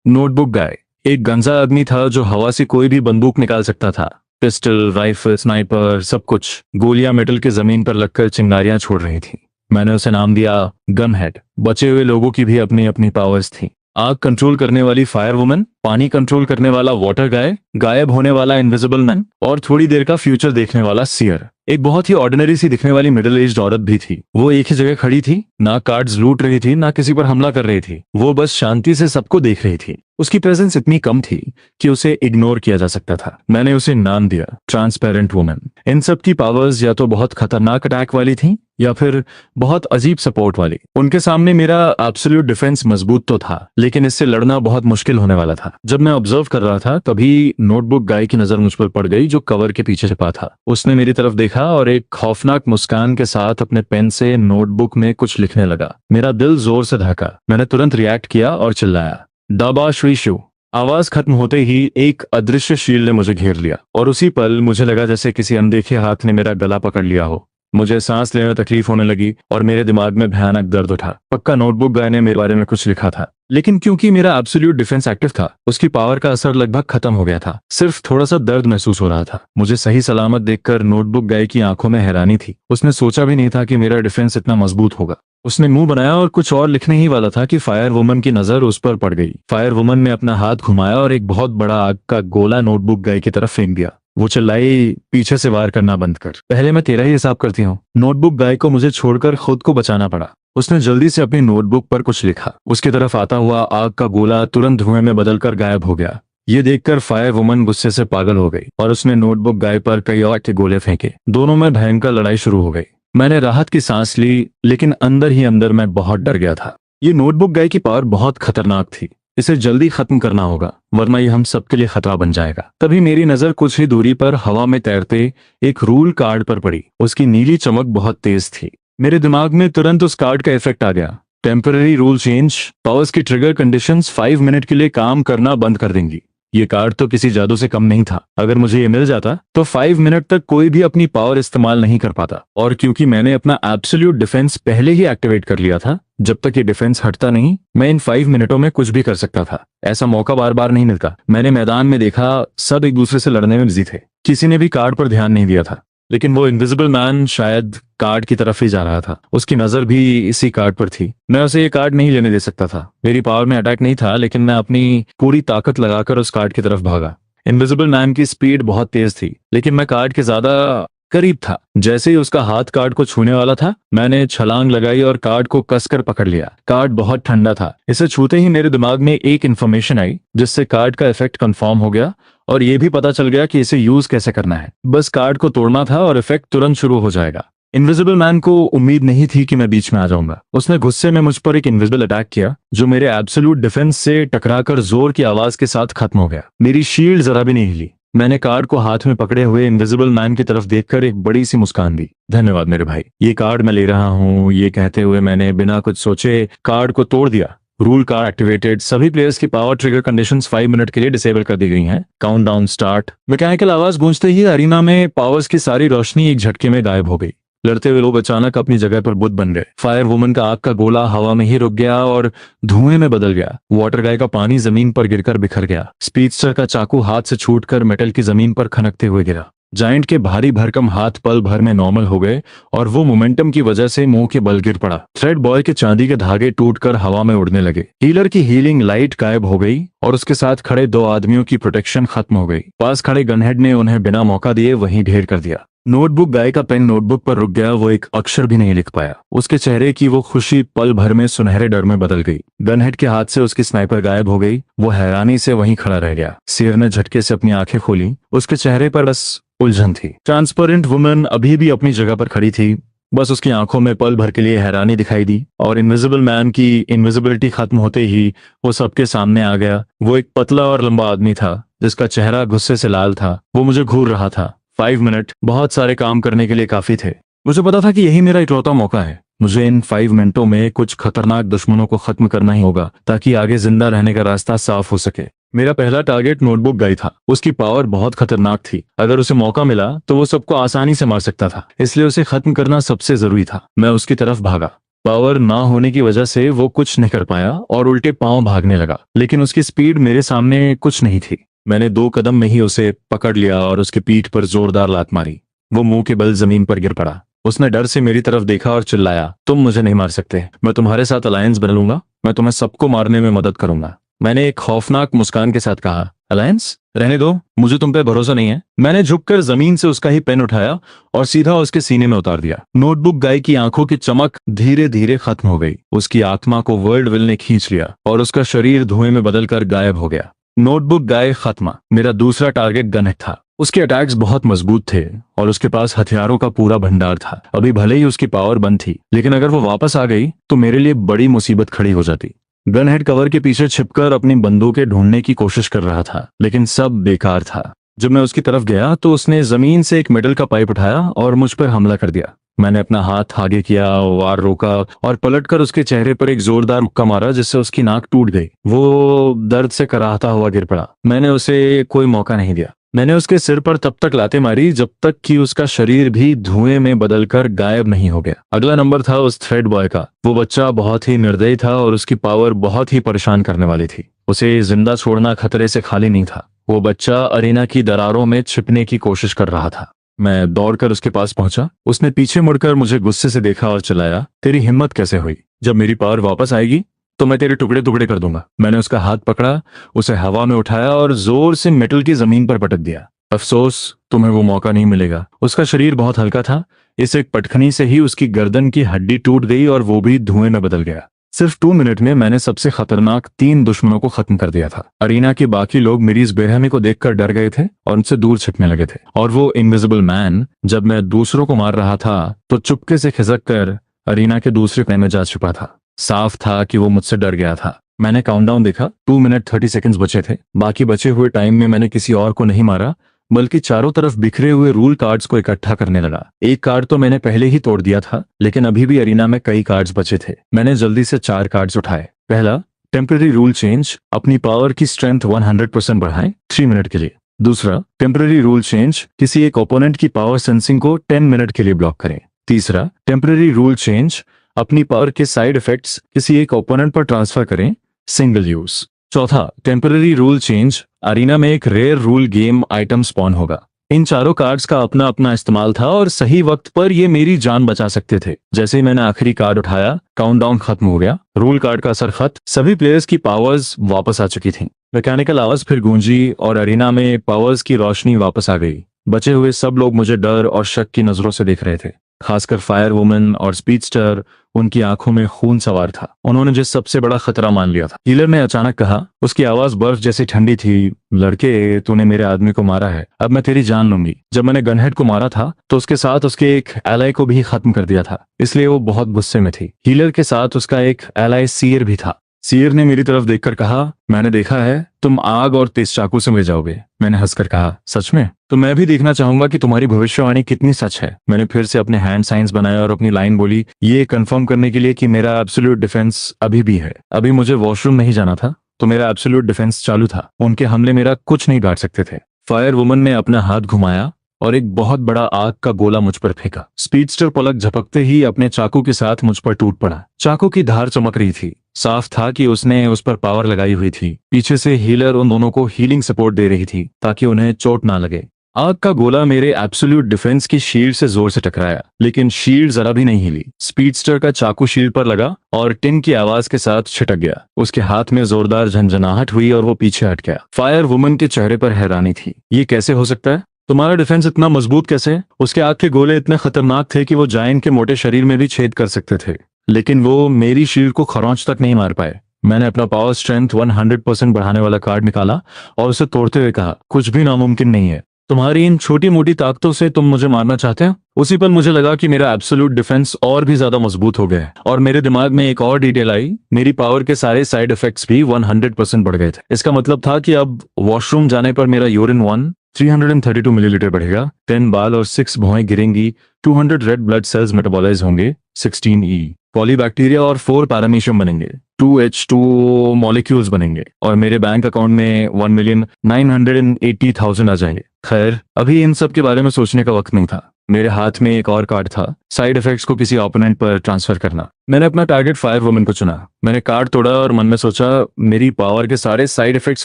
नोटबुक गाय। एक गंजा आदमी था जो हवा से कोई भी बंदूक निकाल सकता था। पिस्टल, राइफल, स्नाइपर, सब कुछ। गोलियां मेटल के जमीन पर लगकर चिंगारियां छोड़ रही थी। मैंने उसे नाम दिया गन हेड। बचे हुए लोगों की भी अपनी अपनी पावर्स थी। आग कंट्रोल करने वाली फायर वुमन, पानी कंट्रोल करने वाला वाटर गाय, गायब होने वाला इनविजिबल मैन और थोड़ी देर का फ्यूचर देखने वाला सीयर। एक बहुत ही ऑर्डिनरी सी दिखने वाली मिडिल एज्ड औरत भी थी। वो एक ही जगह खड़ी थी, ना कार्ड्स लूट रही थी ना किसी पर हमला कर रही थी। वो बस शांति से सबको देख रही थी। उसकी प्रेजेंस इतनी कम थी कि उसे इग्नोर किया जा सकता था। मैंने उसे नाम दिया ट्रांसपेरेंट वुमन। इन सब की पावर्स या तो बहुत खतरनाक अटैक वाली थी या फिर बहुत अजीब सपोर्ट वाली। उनके सामने मेरा एब्सोल्यूट डिफेंस मजबूत तो था, लेकिन इससे लड़ना बहुत मुश्किल होने वाला था। जब मैं ऑब्जर्व कर रहा था तभी नोटबुक गाय की नजर मुझ पर पड़ गई जो कवर के पीछे छिपा था। उसने मेरी तरफ देखा और एक खौफनाक मुस्कान के साथ अपने पेन से नोटबुक में कुछ लिखने लगा। मेरा दिल जोर से धड़का। मैंने तुरंत रिएक्ट किया और चिल्लाया दाबा श्री शु। आवाज खत्म होते ही एक अदृश्य शील्ड ने मुझे घेर लिया और उसी पल मुझे लगा जैसे किसी अनदेखे हाथ ने मेरा गला पकड़ लिया हो। मुझे सांस लेने में तकलीफ होने लगी और मेरे दिमाग में भयानक दर्द उठा। पक्का नोटबुक गाय ने मेरे बारे में कुछ लिखा था, लेकिन क्योंकि मेरा एब्सोल्यूट डिफेंस एक्टिव था, उसकी पावर का असर लगभग खत्म हो गया था। सिर्फ थोड़ा सा दर्द महसूस हो रहा था। मुझे सही सलामत देखकर नोटबुक गाय की आंखों में हैरानी थी। उसने सोचा भी नहीं था कि मेरा डिफेंस इतना मजबूत होगा। उसने मुंह बनाया और कुछ और लिखने ही वाला था कि फायर वुमन की नजर उस पर पड़ गई। फायर वुमन ने अपना हाथ घुमाया और एक बहुत बड़ा आग का गोला नोटबुक गाय की तरफ फेंक दिया। वो चिल्लाई पीछे से वार करना बंद कर, पहले मैं तेरा ही हिसाब करती हूँ। नोटबुक गाय को मुझे छोड़कर खुद को बचाना पड़ा। उसने जल्दी से अपनी नोटबुक पर कुछ लिखा। उसकी तरफ आता हुआ आग का गोला तुरंत धुएं में बदलकर गायब हो गया। ये देखकर फायर वुमन गुस्से से पागल हो गई और उसने नोटबुक गाय पर कई और के गोले फेंके। दोनों में भयंकर लड़ाई शुरू हो गई। मैंने राहत की सांस ली, लेकिन अंदर ही अंदर मैं बहुत डर गया था। ये नोटबुक गाय की पावर बहुत खतरनाक थी। इसे जल्दी खत्म करना होगा, वरना ये हम सबके लिए खतरा बन जाएगा। तभी मेरी नजर कुछ ही दूरी पर हवा में तैरते एक रूल कार्ड पर पड़ी। उसकी नीली चमक बहुत तेज थी। मेरे दिमाग में तुरंत उस कार्ड का इफेक्ट आ गया। टेम्पररी रूल चेंज, पावर्स की ट्रिगर कंडीशंस 5 मिनट के लिए काम करना बंद कर देंगी। ये कार्ड तो किसी जादू से कम नहीं था। अगर मुझे ये मिल जाता तो 5 मिनट तक कोई भी अपनी पावर इस्तेमाल नहीं कर पाता। और क्योंकि मैंने अपना एब्सोल्यूट डिफेंस पहले ही एक्टिवेट कर लिया था, जब तक ये डिफेंस हटता नहीं मैं इन 5 मिनटों में कुछ भी कर सकता था। ऐसा मौका बार बार नहीं मिलता। मैंने मैदान में देखा सब एक दूसरे से लड़ने में बिजी थे। किसी ने भी कार्ड पर ध्यान नहीं दिया था, लेकिन वो इनविजिबल मैन शायद कार्ड की तरफ ही जा रहा था। उसकी नजर भी इसी कार्ड पर थी। मैं उसे ये कार्ड नहीं लेने दे सकता था। मेरी पावर में अटैक नहीं था, लेकिन मैं अपनी पूरी ताकत लगाकर उस कार्ड की तरफ भागा। इनविजिबल मैन की स्पीड बहुत तेज थी, लेकिन मैं कार्ड के ज्यादा करीब था। जैसे ही उसका हाथ कार्ड को छूने वाला था, मैंने छलांग लगाई और कार्ड को कसकर पकड़ लिया। कार्ड बहुत ठंडा था। इसे छूते ही मेरे दिमाग में एक इन्फॉर्मेशन आई, जिससे कार्ड का इफेक्ट कंफर्म हो गया और ये भी पता चल गया कि इसे यूज कैसे करना है। बस कार्ड को तोड़ना था और इफेक्ट तुरंत शुरू हो जाएगा। इनविजिबल मैन को उम्मीद नहीं थी कि मैं बीच में आ जाऊंगा। उसने गुस्से में मुझ पर एक इनविजिबल अटैक किया, जो मेरे एब्सोल्यूट डिफेंस से टकराकर जोर की आवाज के साथ खत्म हो गया। मेरी शील्ड जरा भी नहीं हिली। मैंने कार्ड को हाथ में पकड़े हुए इनविजिबल मैन की तरफ देखकर एक बड़ी सी मुस्कान दी। धन्यवाद मेरे भाई, ये कार्ड मैं ले रहा हूँ। ये कहते हुए मैंने बिना कुछ सोचे कार्ड को तोड़ दिया। Rule card activated. सभी प्लेयर्स की पावर ट्रिगर कंडीशंस 5 मिनट के लिए डिसेबल कर दी गई हैं। Countdown start. मैकेनिकल आवाज गूंजते ही अरीना में पावर्स की सारी रोशनी एक झटके में गायब हो गई। लड़ते हुए लोग अचानक अपनी जगह पर बुद्ध बन गए। फायर वुमन का आग का गोला हवा में ही रुक गया और धुएं में बदल गया। वाटर गाय का पानी जमीन पर गिरकर बिखर गया। स्पीडस्टर का चाकू हाथ से छूटकर मेटल की जमीन पर खनकते हुए गिरा। जायंट के भारी भरकम हाथ पल भर में नॉर्मल हो गए और वो मोमेंटम की वजह से मुंह के बल गिर पड़ा। थ्रेड बॉय के चांदी के धागे टूटकर हवा में उड़ने लगे। हीलर की हीलिंग लाइट गायब हो गई और उसके साथ खड़े 2 आदमियों की प्रोटेक्शन खत्म हो गई। पास खड़े गनहेड ने उन्हें बिना मौका दिए वहीं ढेर कर दिया। नोटबुक गाय का पेन नोटबुक पर रुक गया। वो एक अक्षर भी नहीं लिख पाया। उसके चेहरे की वो खुशी पल भर में सुनहरे डर में बदल गई। गनहेड के हाथ से उसकी स्नाइपर गायब हो गई। वो हैरानी से वहीं खड़ा रह गया। सियर ने झटके से अपनी आंखें खोली। उसके चेहरे पर बस उलझन थी। ट्रांसपेरेंट वुमन अभी भी अपनी जगह पर खड़ी थी। बस उसकी आंखों में पल भर के लिए हैरानी दिखाई दी और इनविजिबल मैन की इनविजिबिलिटी खत्म होते ही वो सबके सामने आ गया। वो एक पतला और लंबा आदमी था जिसका चेहरा गुस्से से लाल था। वो मुझे घूर रहा था। 5 मिनट बहुत सारे काम करने के लिए काफी थे। मुझे पता था कि यही मेरा इकलौता मौका है। मुझे इन 5 मिनटों में कुछ खतरनाक दुश्मनों को खत्म करना ही होगा ताकि आगे जिंदा रहने का रास्ता साफ हो सके। मेरा पहला टारगेट नोटबुक गाय था। उसकी पावर बहुत खतरनाक थी। अगर उसे मौका मिला तो वो सबको आसानी से मार सकता था, इसलिए उसे खत्म करना सबसे जरूरी था। मैं उसकी तरफ भागा। पावर ना होने की वजह से वो कुछ नहीं कर पाया और उल्टे पांव भागने लगा, लेकिन उसकी स्पीड मेरे सामने कुछ नहीं थी। मैंने 2 कदम में ही उसे पकड़ लिया और उसके पीठ पर जोरदार लात मारी। वो मुंह के बल जमीन पर गिर पड़ा। उसने डर से मेरी तरफ देखा और चिल्लाया, तुम मुझे नहीं मार सकते। मैं तुम्हारे साथ अलायंस बना लूंगा। मैं तुम्हें सबको मारने में मदद करूंगा। मैंने एक खौफनाक मुस्कान के साथ कहा, अलायंस? रहने दो, मुझे तुम पे भरोसा नहीं है। मैंने झुककर जमीन से उसका ही पेन उठाया और सीधा उसके सीने में उतार दिया। नोटबुक गाय की आंखों की चमक धीरे धीरे खत्म हो गई। उसकी आत्मा को वर्ल्ड विल ने खींच लिया और उसका शरीर धुएं में बदलकर गायब हो गया। नोटबुक गाय खत्म। मेरा दूसरा टारगेट गनहेड था। उसके अटैक्स बहुत मजबूत थे और उसके पास हथियारों का पूरा भंडार था। अभी भले ही उसकी पावर बंद थी, लेकिन अगर वो वापस आ गई तो मेरे लिए बड़ी मुसीबत खड़ी हो जाती। गनहेड कवर के पीछे छिपकर अपनी बंदूकें ढूंढने की कोशिश कर रहा था, लेकिन सब बेकार था। जब मैं उसकी तरफ गया तो उसने जमीन से एक मेटल का पाइप उठाया और मुझ पर हमला कर दिया। मैंने अपना हाथ आगे किया, वार रोका और पलटकर उसके चेहरे पर एक जोरदार मुक्का मारा जिससे उसकी नाक टूट गई। वो दर्द से कराहता हुआ गिर पड़ा। मैंने उसे कोई मौका नहीं दिया। मैंने उसके सिर पर तब तक लाते मारी जब तक कि उसका शरीर भी धुएं में बदलकर गायब नहीं हो गया। अगला नंबर था उस थ्रेड बॉय का। वो बच्चा बहुत ही निर्दयी था और उसकी पावर बहुत ही परेशान करने वाली थी। उसे जिंदा छोड़ना खतरे से खाली नहीं था। वो बच्चा अरीना की दरारों में छिपने की कोशिश कर रहा था। मैं दौड़कर उसके पास पहुंचा। उसने पीछे मुड़कर मुझे गुस्से से देखा और चिल्लाया, तेरी हिम्मत कैसे हुई? जब मेरी पावर वापस आएगी तो मैं तेरे टुकड़े टुकड़े कर दूंगा। मैंने उसका हाथ पकड़ा, उसे हवा में उठाया और जोर से मेटल की जमीन पर पटक दिया। अफसोस, तुम्हें वो मौका नहीं मिलेगा। उसका शरीर बहुत हल्का था। इस एक पटखनी से ही उसकी गर्दन की हड्डी टूट गई और वो भी धुएं में बदल गया। सिर्फ 2 मिनट में मैंने सबसे खतरनाक 3 दुश्मनों को खत्म कर दिया था। अरीना के बाकी लोग मेरी इस बेरहमी को देखकर डर गए थे और उनसे दूर छिपने लगे थे। और वो इनविजिबल मैन जब मैं दूसरों को मार रहा था तो चुपके से खिसक कर अरीना के दूसरे कोने में जा छुपा था। साफ था कि वो मुझसे डर गया था। मैंने काउंटडाउन देखा। 2 मिनट 30 सेकंड्स बचे थे। बाकी बचे हुए टाइम में मैंने किसी और को नहीं मारा, बल्कि चारों तरफ बिखरे हुए रूल कार्ड्स को इकट्ठा करने लगा। एक कार्ड तो मैंने पहले ही तोड़ दिया था, लेकिन अभी भी अरीना में कई कार्ड्स बचे थे। मैंने जल्दी से 4 कार्ड्स उठाए। पहला, टेम्पररी रूल चेंज, अपनी पावर की स्ट्रेंथ 100% बढ़ाएं 3 मिनट के लिए। दूसरा, टेम्पररी रूल चेंज, किसी एक ओपोनेंट की पावर सेंसिंग को 10 मिनट के लिए ब्लॉक करें। तीसरा, टेम्पररी रूल चेंज, अपनी पावर के साइड इफेक्ट्स किसी एक ओपोनेंट पर ट्रांसफर करें, सिंगल यूज। चौथा, टेम्पररी रूल चेंज, अरीना में एक rare rule game item spawn होगा। इन चारों कार्ड्स का अपना अपना इस्तेमाल था और सही वक्त पर ये मेरी जान बचा सकते थे। जैसे ही मैंने आखिरी कार्ड उठाया, काउंटडाउन खत्म हो गया। रूल कार्ड का असर खत्म। सभी प्लेयर्स की पावर्स वापस आ चुकी थी। मैकेनिकल आवाज फिर गूंजी और अरीना में पावर्स की रोशनी वापस आ गई। बचे हुए सब लोग मुझे डर और शक की नजरों से देख रहे थे, खासकर फायर वुमन और स्पीडस्टर। उनकी आंखों में खून सवार था। उन्होंने जिस सबसे बड़ा खतरा मान लिया था। हीलर ने अचानक कहा, उसकी आवाज बर्फ जैसी ठंडी थी, लड़के, तूने मेरे आदमी को मारा है, अब मैं तेरी जान लूंगी। जब मैंने गनहेड को मारा था तो उसके साथ उसके एक एलाई को भी खत्म कर दिया था, इसलिए वो बहुत गुस्से में थी। हीलर के साथ उसका एक एलाई सीयर भी था। सीयर ने मेरी तरफ देखकर कहा, मैंने देखा है तुम आग और तेज चाकू से मर जाओगे। मैंने हंसकर कहा, सच में? तो मैं भी देखना चाहूंगा कि तुम्हारी भविष्यवाणी कितनी सच है। मैंने फिर से अपने हैंड साइंस बनाए और अपनी लाइन बोली, ये कंफर्म करने के लिए कि मेरा एब्सोल्यूट डिफेंस अभी भी है। अभी मुझे वॉशरूम नहीं जाना था तो मेरा एब्सोल्यूट डिफेंस चालू था। उनके हमले मेरा कुछ नहीं काट सकते थे। फायर वुमन ने अपना हाथ घुमाया और एक बहुत बड़ा आग का गोला मुझ पर फेंका। स्पीडस्टर पलक झपकते ही अपने चाकू के साथ मुझ पर टूट पड़ा। चाकू की धार चमक रही थी। साफ था कि उसने उस पर पावर लगाई हुई थी। पीछे से हीलर उन दोनों को हीलिंग सपोर्ट दे रही थी ताकि उन्हें चोट ना लगे। आग का गोला मेरे एब्सोल्यूट डिफेंस की शील्ड से जोर से टकराया, लेकिन शील्ड जरा भी नहीं हिली। स्पीडस्टर का चाकू शील्ड पर लगा और टिन की आवाज के साथ छिटक गया। उसके हाथ में जोरदार झंझनाहट हुई और वो पीछे हट गया। फायर वुमन के चेहरे पर हैरानी थी। ये कैसे हो सकता है? तुम्हारा डिफेंस इतना मजबूत कैसे? उसके आग के गोले इतने खतरनाक थे कि वो जायंट के मोटे शरीर में भी छेद कर सकते थे, लेकिन वो मेरी शील्ड को खरोंच तक नहीं मार पाए। मैंने अपना पावर स्ट्रेंथ 100% बढ़ाने वाला कार्ड निकाला और उसे तोड़ते हुए कहा, कुछ भी नामुमकिन नहीं है। तुम्हारी इन छोटी मोटी ताकतों से तुम मुझे मारना चाहते हो? उसी पल मुझे लगा कि मेरा एब्सोल्यूट डिफेंस और भी ज्यादा मजबूत हो गया है और मेरे दिमाग में एक और डिटेल आई, मेरी पावर के सारे साइड इफेक्ट्स भी 100% बढ़ गए थे। इसका मतलब था कि अब वॉशरूम जाने पर मेरा यूरिन 332 मिलीलीटर बढ़ेगा, 10 बाल और 6 भौहें गिरेंगी, 200 रेड ब्लड सेल्स मेटाबॉलाइज होंगे, 16 पॉलीबैक्टीरिया और 4 पैरामीशियम बनेंगे, 2H2 मॉलिक्यूल्स बनेंगे और मेरे बैंक अकाउंट में 1,980,000 आ जाएंगे। खैर, अभी इन सब के बारे में सोचने का वक्त नहीं था। मेरे हाथ में एक और कार्ड था, साइड इफेक्ट्स को किसी ओपोनेंट पर ट्रांसफर करना। मैंने अपना टारगेट फायर वुमन को चुना। मैंने कार्ड तोड़ा और मन में सोचा, मेरी पावर के सारे साइड इफेक्ट्स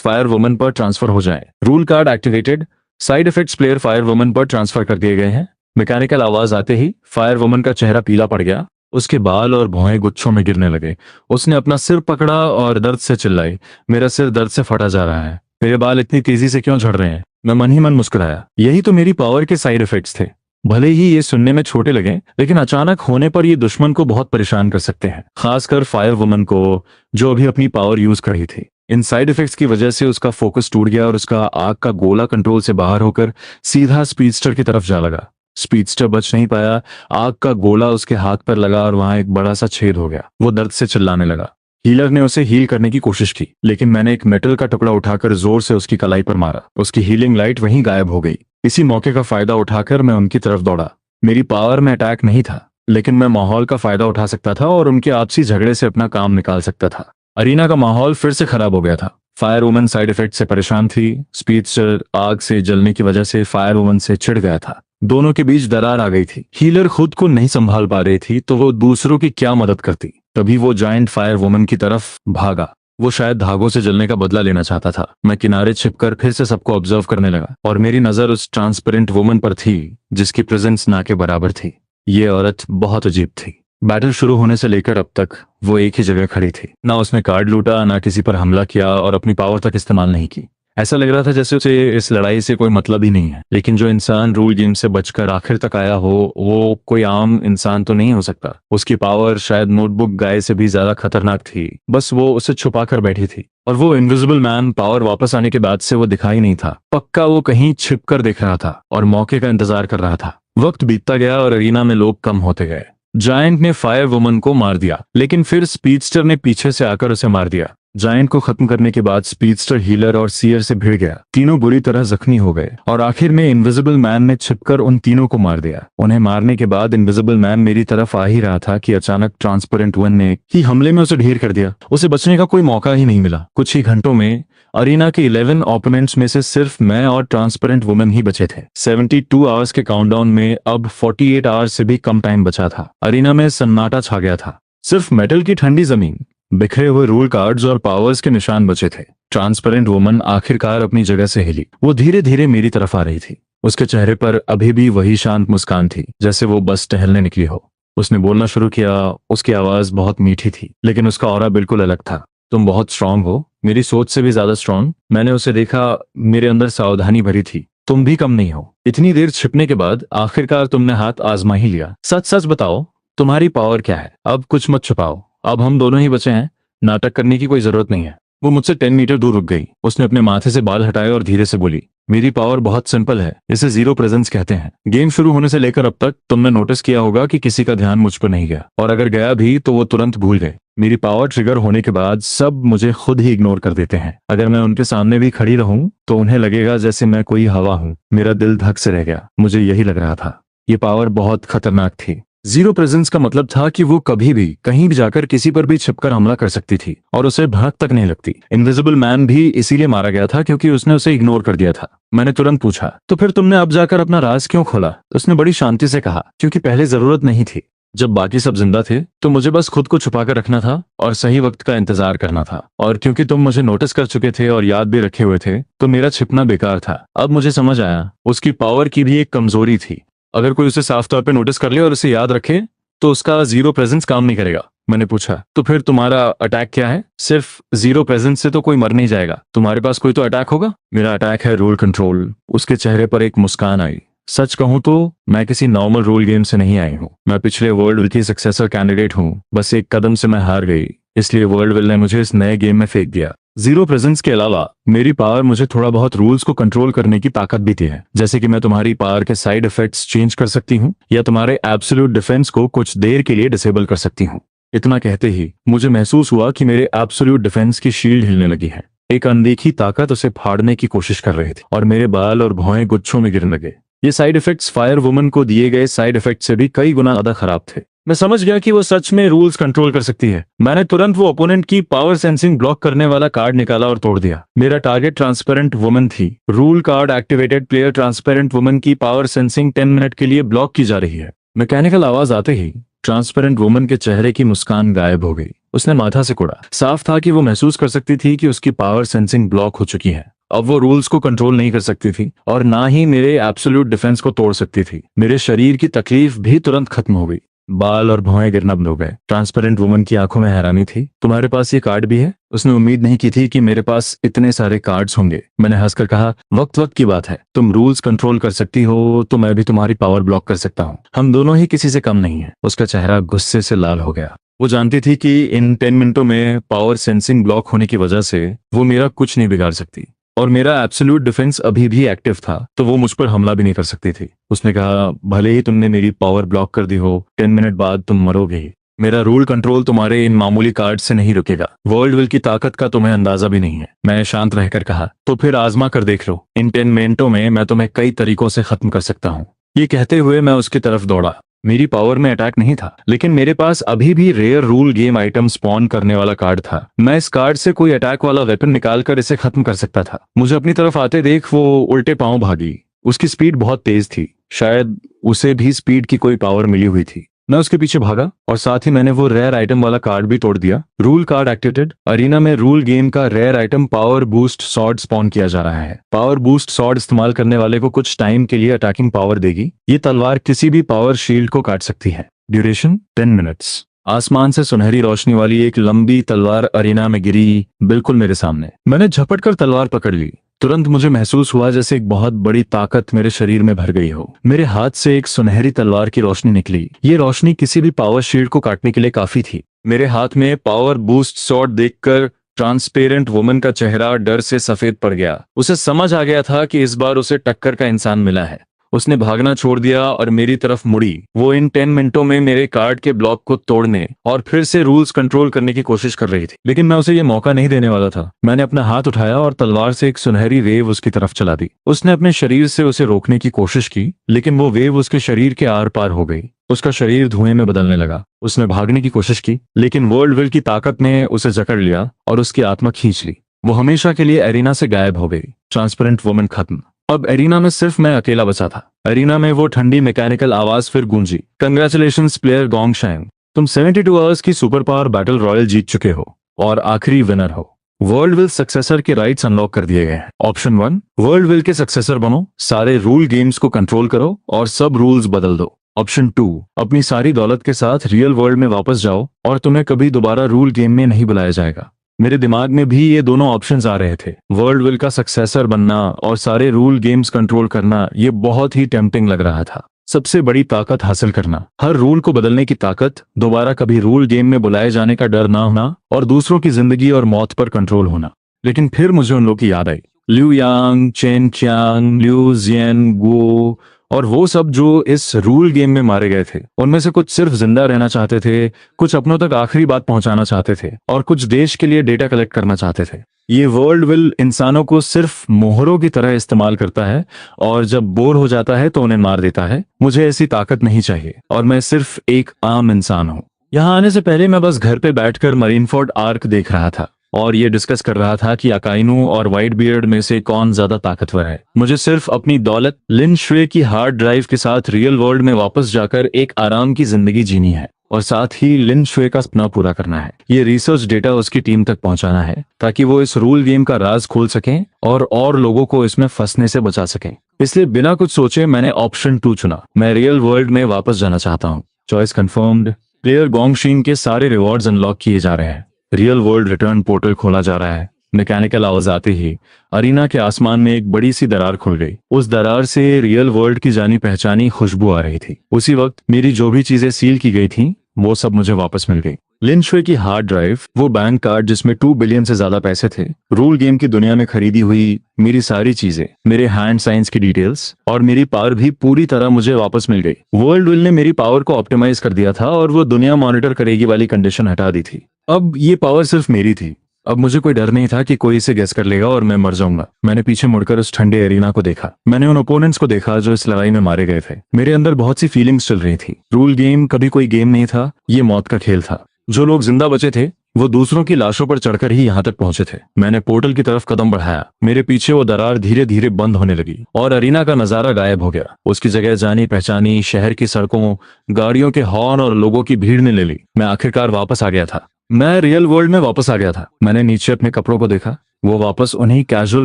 फायर वुमन पर ट्रांसफर हो जाएं। Rule card activated, side effects player fire woman पर ट्रांसफर कर दिए गए हैं। मैकेनिकल आवाज आते ही फायर वुमन का चेहरा पीला पड़ गया। उसके बाल और भौहें गुच्छों में गिरने लगे। उसने अपना सिर पकड़ा और दर्द से चिल्लाई, मेरा सिर दर्द से फटा जा रहा है। मेरे बाल इतनी तेजी से क्यों झड़ रहे हैं? मैं मन ही मन मुस्कुराया। यही तो मेरी पावर के साइड इफेक्ट्स थे। भले ही ये सुनने में छोटे लगे, लेकिन अचानक होने पर ये दुश्मन को बहुत परेशान कर सकते हैं, खासकर फायर वुमन को, जो अभी अपनी पावर यूज कर रही थी। इन साइड इफेक्ट्स की वजह से उसका फोकस टूट गया और उसका आग का गोला कंट्रोल से बाहर होकर सीधा स्पीडस्टर की तरफ जा लगा। स्पीडस्टर बच नहीं पाया। आग का गोला उसके हाथ पर लगा और वहां एक बड़ा सा छेद हो गया। वो दर्द से चिल्लाने लगा। हीलर ने उसे हील करने की कोशिश की, लेकिन मैंने एक मेटल का टुकड़ा उठाकर जोर से उसकी कलाई पर मारा। उसकी हीलिंग लाइट वहीं गायब हो गई। इसी मौके का फायदा उठाकर मैं उनकी तरफ दौड़ा। मेरी पावर में अटैक नहीं था, लेकिन मैं माहौल का फायदा उठा सकता था और उनके आपसी झगड़े से अपना काम निकाल सकता था। अरीना का माहौल फिर से खराब हो गया था। फायर वुमन साइड इफेक्ट से परेशान थी। स्पीडस्टर आग से जलने की वजह से फायर वुमन से चिढ़ गया था। दोनों के बीच दरार आ गई थी। हीलर खुद को नहीं संभाल पा रही थी तो वो दूसरों की क्या मदद करती। तभी वो जायंट फायर वुमन की तरफ भागा। वो शायद धागों से जलने का बदला लेना चाहता था। मैं किनारे छिपकर फिर से सबको ऑब्जर्व करने लगा और मेरी नजर उस ट्रांसपेरेंट वुमन पर थी जिसकी प्रेजेंस ना के बराबर थी। ये औरत बहुत अजीब थी। बैटल शुरू होने से लेकर अब तक वो एक ही जगह खड़ी थी। ना उसने कार्ड लूटा, ना किसी पर हमला किया और अपनी पावर तक इस्तेमाल नहीं की। ऐसा लग रहा था जैसे उसे इस लड़ाई से कोई मतलब ही नहीं है। लेकिन जो इंसान रूल गेम से बचकर आखिर तक आया हो, वो कोई आम इंसान तो नहीं हो सकता। उसकी पावर शायद नोटबुक गाय से भी ज्यादा खतरनाक थी। बस वो उसे छुपा कर बैठी थी और वो इनविजिबल मैन पावर वापस आने के बाद से वो दिखाई नहीं था। पक्का वो कहीं छिप कर देख रहा था और मौके का इंतजार कर रहा था। वक्त बीतता गया और अरीना में लोग कम होते गए। जायंट ने फायर वुमन को मार दिया, लेकिन फिर स्पीडस्टर ने पीछे से आकर उसे मार दिया। जायंट को खत्म करने के बाद स्पीडस्टर हीलर और सीयर से भिड़ गया। तीनों बुरी तरह जख्मी हो गए और आखिर में इनविजिबल मैन ने छिपकर उन तीनों को मार दिया। उन्हें मारने के बाद इनविजिबल मैन मेरी तरफ आ ही रहा था कि अचानक ट्रांसपेरेंट वन ने ही हमले में उसे ढेर कर दिया। उसे बचने का कोई मौका ही नहीं मिला। कुछ ही घंटों में अरीना के 11 ओपोनेंट्स में से सिर्फ मैं और ट्रांसपेरेंट वुमन ही बचे थे। 72 आवर्स के काउंटडाउन में अब 48 आवर्स से भी कम टाइम बचा था। अरीना में सन्नाटा छा गया था। सिर्फ मेटल की ठंडी जमीन, बिखरे हुए रूल कार्ड्स और पावर्स के निशान बचे थे। ट्रांसपेरेंट वुमन आखिरकार अपनी जगह से हिली। वो धीरे धीरे मेरी तरफ आ रही थी। उसके चेहरे पर अभी भी वही शांत मुस्कान थी, जैसे वो बस टहलने निकली हो। उसने बोलना शुरू किया। उसकी आवाज बहुत मीठी थी, लेकिन उसका ऑरा बिल्कुल अलग था। तुम बहुत स्ट्रांग हो, मेरी सोच से भी ज्यादा स्ट्रांग। मैंने उसे देखा, मेरे अंदर सावधानी भरी थी। तुम भी कम नहीं हो। इतनी देर छिपने के बाद आखिरकार तुमने हाथ आजमा ही लिया। सच सच बताओ, तुम्हारी पावर क्या है? अब कुछ मत छुपाओ। अब हम दोनों ही बचे हैं। नाटक करने की कोई जरूरत नहीं है। वो मुझसे 10 मीटर दूर रुक गई। उसने अपने माथे से बाल हटाए और धीरे से बोली, मेरी पावर बहुत सिंपल है, इसे जीरो प्रेजेंस कहते हैं। गेम शुरू होने से लेकर अब तक तुमने नोटिस किया होगा कि किसी का ध्यान मुझ पर नहीं गया, और अगर गया भी तो वो तुरंत भूल गए। मेरी पावर ट्रिगर होने के बाद सब मुझे खुद ही इग्नोर कर देते हैं। अगर मैं उनके सामने भी खड़ी रहूं तो उन्हें लगेगा जैसे मैं कोई हवा हूं। मेरा दिल धक से रह गया, मुझे यही लग रहा था। ये पावर बहुत खतरनाक थी। जीरो प्रेजेंस का मतलब था कि वो कभी भी कहीं भी जाकर किसी पर भी छिपकर हमला कर सकती थी और उसे भनक तक नहीं लगती। इनविजिबल मैन भी इसीलिए मारा गया था क्योंकि उसने उसे इग्नोर कर दिया था। मैंने तुरंत पूछा, तो फिर तुमने अब जाकर अपना राज क्यों खोला? उसने बड़ी शांति से कहा, क्योंकि पहले जरूरत नहीं थी। जब बाकी सब जिंदा थे तो मुझे बस खुद को छुपा कर रखना था और सही वक्त का इंतजार करना था। और क्योंकि तुम मुझे नोटिस कर चुके थे और याद भी रखे हुए थे तो मेरा छिपना बेकार था। अब मुझे समझ आया, उसकी पावर की भी एक कमजोरी थी। अगर कोई उसे साफ तौर पे नोटिस कर ले और उसे याद रखे तो उसका जीरो प्रेजेंस काम नहीं करेगा। मैंने पूछा, तो फिर तुम्हारा अटैक क्या है? सिर्फ जीरो प्रेजेंस से तो कोई मर नहीं जाएगा, तुम्हारे पास कोई तो अटैक होगा। मेरा अटैक है रूल कंट्रोल। उसके चेहरे पर एक मुस्कान आई। सच कहूं तो मैं किसी नॉर्मल रोल गेम से नहीं आई हूँ। मैं पिछले वर्ल्ड विल की सक्सेसर कैंडिडेट हूँ। बस एक कदम से मैं हार गई, इसलिए वर्ल्ड विल ने मुझे इस नए गेम में फेंक दिया। जीरो प्रेजेंस के अलावा मेरी पावर मुझे थोड़ा बहुत रूल्स को कंट्रोल करने की ताकत भी है। जैसे कि मैं तुम्हारी पावर के साइड इफेक्ट्स चेंज कर सकती हूँ या तुम्हारे एब्सोल्यूट डिफेंस को कुछ देर के लिए डिसेबल कर सकती हूँ। इतना कहते ही मुझे महसूस हुआ कि मेरे एब्सोल्यूट डिफेंस की शील्ड हिलने लगी है। एक अनदेखी ताकत उसे फाड़ने की कोशिश कर रही थी और मेरे बाल और भौहें गुच्छों में गिरने लगे। ये साइड इफेक्ट्स फायर वुमन को दिए गए साइड इफेक्ट से भी कई गुना ज्यादा खराब थे। मैं समझ गया कि वो सच में रूल्स कंट्रोल कर सकती है। मैंने तुरंत वो ओपोनेंट की पावर सेंसिंग ब्लॉक करने वाला कार्ड निकाला और तोड़ दिया। मेरा टारगेट ट्रांसपेरेंट वुमन थी। Rule card activated, player transparent woman की पावर सेंसिंग 10 मिनट के लिए ब्लॉक की जा रही है। मैकेनिकल आवाज आते ही ट्रांसपेरेंट वुमन के चेहरे की मुस्कान गायब हो गई। उसने माथा से कुड़ा। साफ था कि वो महसूस कर सकती थी कि उसकी पावर सेंसिंग ब्लॉक हो चुकी है। अब वो रूल्स को कंट्रोल नहीं कर सकती थी और ना ही मेरे एब्सोल्यूट डिफेंस को तोड़ सकती थी। मेरे शरीर की तकलीफ भी तुरंत खत्म हो गई। बाल और भौहें गिरना बंद हो गए। ट्रांसपेरेंट वुमन की आंखों में हैरानी थी। तुम्हारे पास ये कार्ड भी है? उसने उम्मीद नहीं की थी कि मेरे पास इतने सारे कार्ड्स होंगे। मैंने हंसकर कहा, वक्त वक्त की बात है। तुम रूल्स कंट्रोल कर सकती हो तो मैं भी तुम्हारी पावर ब्लॉक कर सकता हूँ। हम दोनों ही किसी से कम नहीं है। उसका चेहरा गुस्से से लाल हो गया। वो जानती थी कि इन 10 मिनटों में पावर सेंसिंग ब्लॉक होने की वजह से वो मेरा कुछ नहीं बिगाड़ सकती और मेरा एब्सोल्यूट डिफेंस अभी भी एक्टिव था तो वो मुझ पर हमला भी नहीं कर सकती थी। उसने कहा, भले ही तुमने मेरी पावर ब्लॉक कर दी हो, 10 मिनट बाद तुम मरोगे ही। मेरा रूल कंट्रोल तुम्हारे इन मामूली कार्ड से नहीं रुकेगा। वर्ल्ड विल की ताकत का तुम्हें अंदाजा भी नहीं है। मैं शांत रहकर कहा, तो फिर आजमा कर देख लो। इन 10 मिनटों में मैं तुम्हें कई तरीकों से खत्म कर सकता हूँ। ये कहते हुए मैं उसकी तरफ दौड़ा। मेरी पावर में अटैक नहीं था, लेकिन मेरे पास अभी भी rare rule game item spawn करने वाला कार्ड था। मैं इस कार्ड से कोई अटैक वाला वेपन निकालकर इसे खत्म कर सकता था। मुझे अपनी तरफ आते देख वो उल्टे पांव भागी। उसकी स्पीड बहुत तेज थी। शायद उसे भी स्पीड की कोई पावर मिली हुई थी। मैं उसके पीछे भागा और साथ ही मैंने वो रेयर आइटम वाला कार्ड भी तोड़ दिया। Rule card activated. अरीना में रूल गेम का rare item power boost sword spawn किया जा रहा है। पावर बूस्ट सॉर्ड इस्तेमाल करने वाले को कुछ टाइम के लिए अटैकिंग पावर देगी। ये तलवार किसी भी पावर शील्ड को काट सकती है। Duration 10 minutes. आसमान से सुनहरी रोशनी वाली एक लंबी तलवार अरीना में गिरी, बिल्कुल मेरे सामने। मैंने झपट कर तलवार पकड़ ली। तुरंत मुझे महसूस हुआ जैसे एक बहुत बड़ी ताकत मेरे शरीर में भर गई हो। मेरे हाथ से एक सुनहरी तलवार की रोशनी निकली। ये रोशनी किसी भी पावर शील्ड को काटने के लिए काफी थी। मेरे हाथ में पावर बूस्ट सॉर्ड देखकर ट्रांसपेरेंट वुमन का चेहरा डर से सफेद पड़ गया। उसे समझ आ गया था कि इस बार उसे टक्कर का इंसान मिला है। उसने भागना छोड़ दिया और मेरी तरफ मुड़ी। वो इन 10 मिनटों में मेरे कार्ड के ब्लॉक को तोड़ने और फिर से रूल्स कंट्रोल करने की कोशिश कर रही थी, लेकिन मैं उसे ये मौका नहीं देने वाला था। मैंने अपना हाथ उठाया और तलवार से एक सुनहरी वेव उसकी तरफ चला दी। उसने अपने शरीर से उसे रोकने की कोशिश की, लेकिन वो वेव उसके शरीर के आर पार हो गई। उसका शरीर धुएं में बदलने लगा। उसने भागने की कोशिश की, लेकिन वर्ल्ड विल की ताकत ने उसे जकड़ लिया और उसकी आत्मा खींच ली। वो हमेशा के लिए एरिना से गायब हो गई। ट्रांसपेरेंट वुमन खत्म। अब एरिना में सिर्फ मैं अकेला बचा था। एरिना में वो ठंडी मैकेनिकल आवाज फिर गूंजी, कंग्रेचुलेशंस प्लेयर गोंगशैंग, तुम 72 आवर्स की सुपर पावर बैटल रॉयल जीत चुके हो और आखिरी विनर हो। वर्ल्ड विल सक्सेसर के राइट्स अनलॉक कर दिए गए हैं। ऑप्शन 1, वर्ल्ड विल के सक्सेसर बनो, सारे रूल गेम्स को कंट्रोल करो और सब रूल्स बदल दो। ऑप्शन 2, अपनी सारी दौलत के साथ रियल वर्ल्ड में वापस जाओ और तुम्हें कभी दोबारा रूल गेम में नहीं बुलाया जाएगा। मेरे दिमाग में भी ये दोनों ऑप्शंस आ रहे थे। वर्ल्ड विल का सक्सेसर बनना और सारे रूल गेम्स कंट्रोल करना, ये बहुत ही टेम्पटिंग लग रहा था। सबसे बड़ी ताकत हासिल करना, हर रूल को बदलने की ताकत, दोबारा कभी रूल गेम में बुलाए जाने का डर ना होना और दूसरों की जिंदगी और मौत पर कंट्रोल होना। लेकिन फिर मुझे उन लोगों की याद आई लिu यांग, चेन चियांग, लिu जियन, गो और वो सब जो इस रूल गेम में मारे गए थे, उनमें से कुछ सिर्फ जिंदा रहना चाहते थे, कुछ अपनों तक आखिरी बात पहुंचाना चाहते थे और कुछ देश के लिए डेटा कलेक्ट करना चाहते थे। ये वर्ल्ड विल इंसानों को सिर्फ मोहरों की तरह इस्तेमाल करता है और जब बोर हो जाता है तो उन्हें मार देता है। मुझे ऐसी ताकत नहीं चाहिए और मैं सिर्फ एक आम इंसान हूँ। यहाँ आने से पहले मैं बस घर पे बैठकर मरीनफोर्ड आर्क देख रहा था और ये डिस्कस कर रहा था कि अकाइनू और व्हाइट बियर्ड में से कौन ज्यादा ताकतवर है। मुझे सिर्फ अपनी दौलत लिन शुए की हार्ड ड्राइव के साथ रियल वर्ल्ड में वापस जाकर एक आराम की जिंदगी जीनी है और साथ ही लिन शुए का सपना पूरा करना है। ये रिसर्च डेटा उसकी टीम तक पहुंचाना है ताकि वो इस रूल गेम का राज खोल सकें और लोगों को इसमें फंसने से बचा सकें। इसलिए बिना कुछ सोचे मैंने ऑप्शन 2 चुना। मैं रियल वर्ल्ड में वापस जाना चाहता हूँ। Choice confirmed. प्लेयर गोंगशिन के सारे रिवॉर्ड्स अनलॉक किए जा रहे हैं। रियल वर्ल्ड रिटर्न पोर्टल खोला जा रहा है। मैकेनिकल आवाज आते ही अरीना के आसमान में एक बड़ी सी दरार खुल गई। उस दरार से रियल वर्ल्ड की जानी पहचानी खुशबू आ रही थी। उसी वक्त मेरी जो भी चीजें सील की गई थी वो सब मुझे वापस मिल गई। लिन शुए की हार्ड ड्राइव, वो बैंक कार्ड जिसमें 2 बिलियन से ज्यादा पैसे थे, रूल गेम की दुनिया में खरीदी हुई मेरी सारी चीजें, मेरे हैंड साइंस की डिटेल्स और मेरी पावर भी पूरी तरह मुझे वापस मिल गई। वर्ल्ड विल ने मेरी पावर को ऑप्टिमाइज कर दिया था और वो दुनिया मॉनिटर करेगी वाली कंडीशन हटा दी थी। अब ये पावर सिर्फ मेरी थी। अब मुझे कोई डर नहीं था कि कोई इसे गेस कर लेगा और मैं मर जाऊंगा। मैंने पीछे मुड़कर उस ठंडे एरिना को देखा। मैंने उन ओपोनेंट्स को देखा जो इस लड़ाई में मारे गए थे। मेरे अंदर बहुत सी फीलिंग्स चल रही थी। रूल गेम कभी कोई गेम नहीं था, ये मौत का खेल था। जो लोग जिंदा बचे थे वो दूसरों की लाशों पर चढ़कर ही यहाँ तक पहुंचे थे। मैंने पोर्टल की तरफ कदम बढ़ाया। मेरे पीछे वो दरार धीरे धीरे बंद होने लगी और अरीना का नजारा गायब हो गया। उसकी जगह जानी पहचानी शहर की सड़कों, गाड़ियों के हॉर्न और लोगों की भीड़ ने ले ली। मैं आखिरकार वापस आ गया था। मैं रियल वर्ल्ड में वापस आ गया था। मैंने नीचे अपने कपड़ों को देखा। वो वापस उन्हीं कैजुअल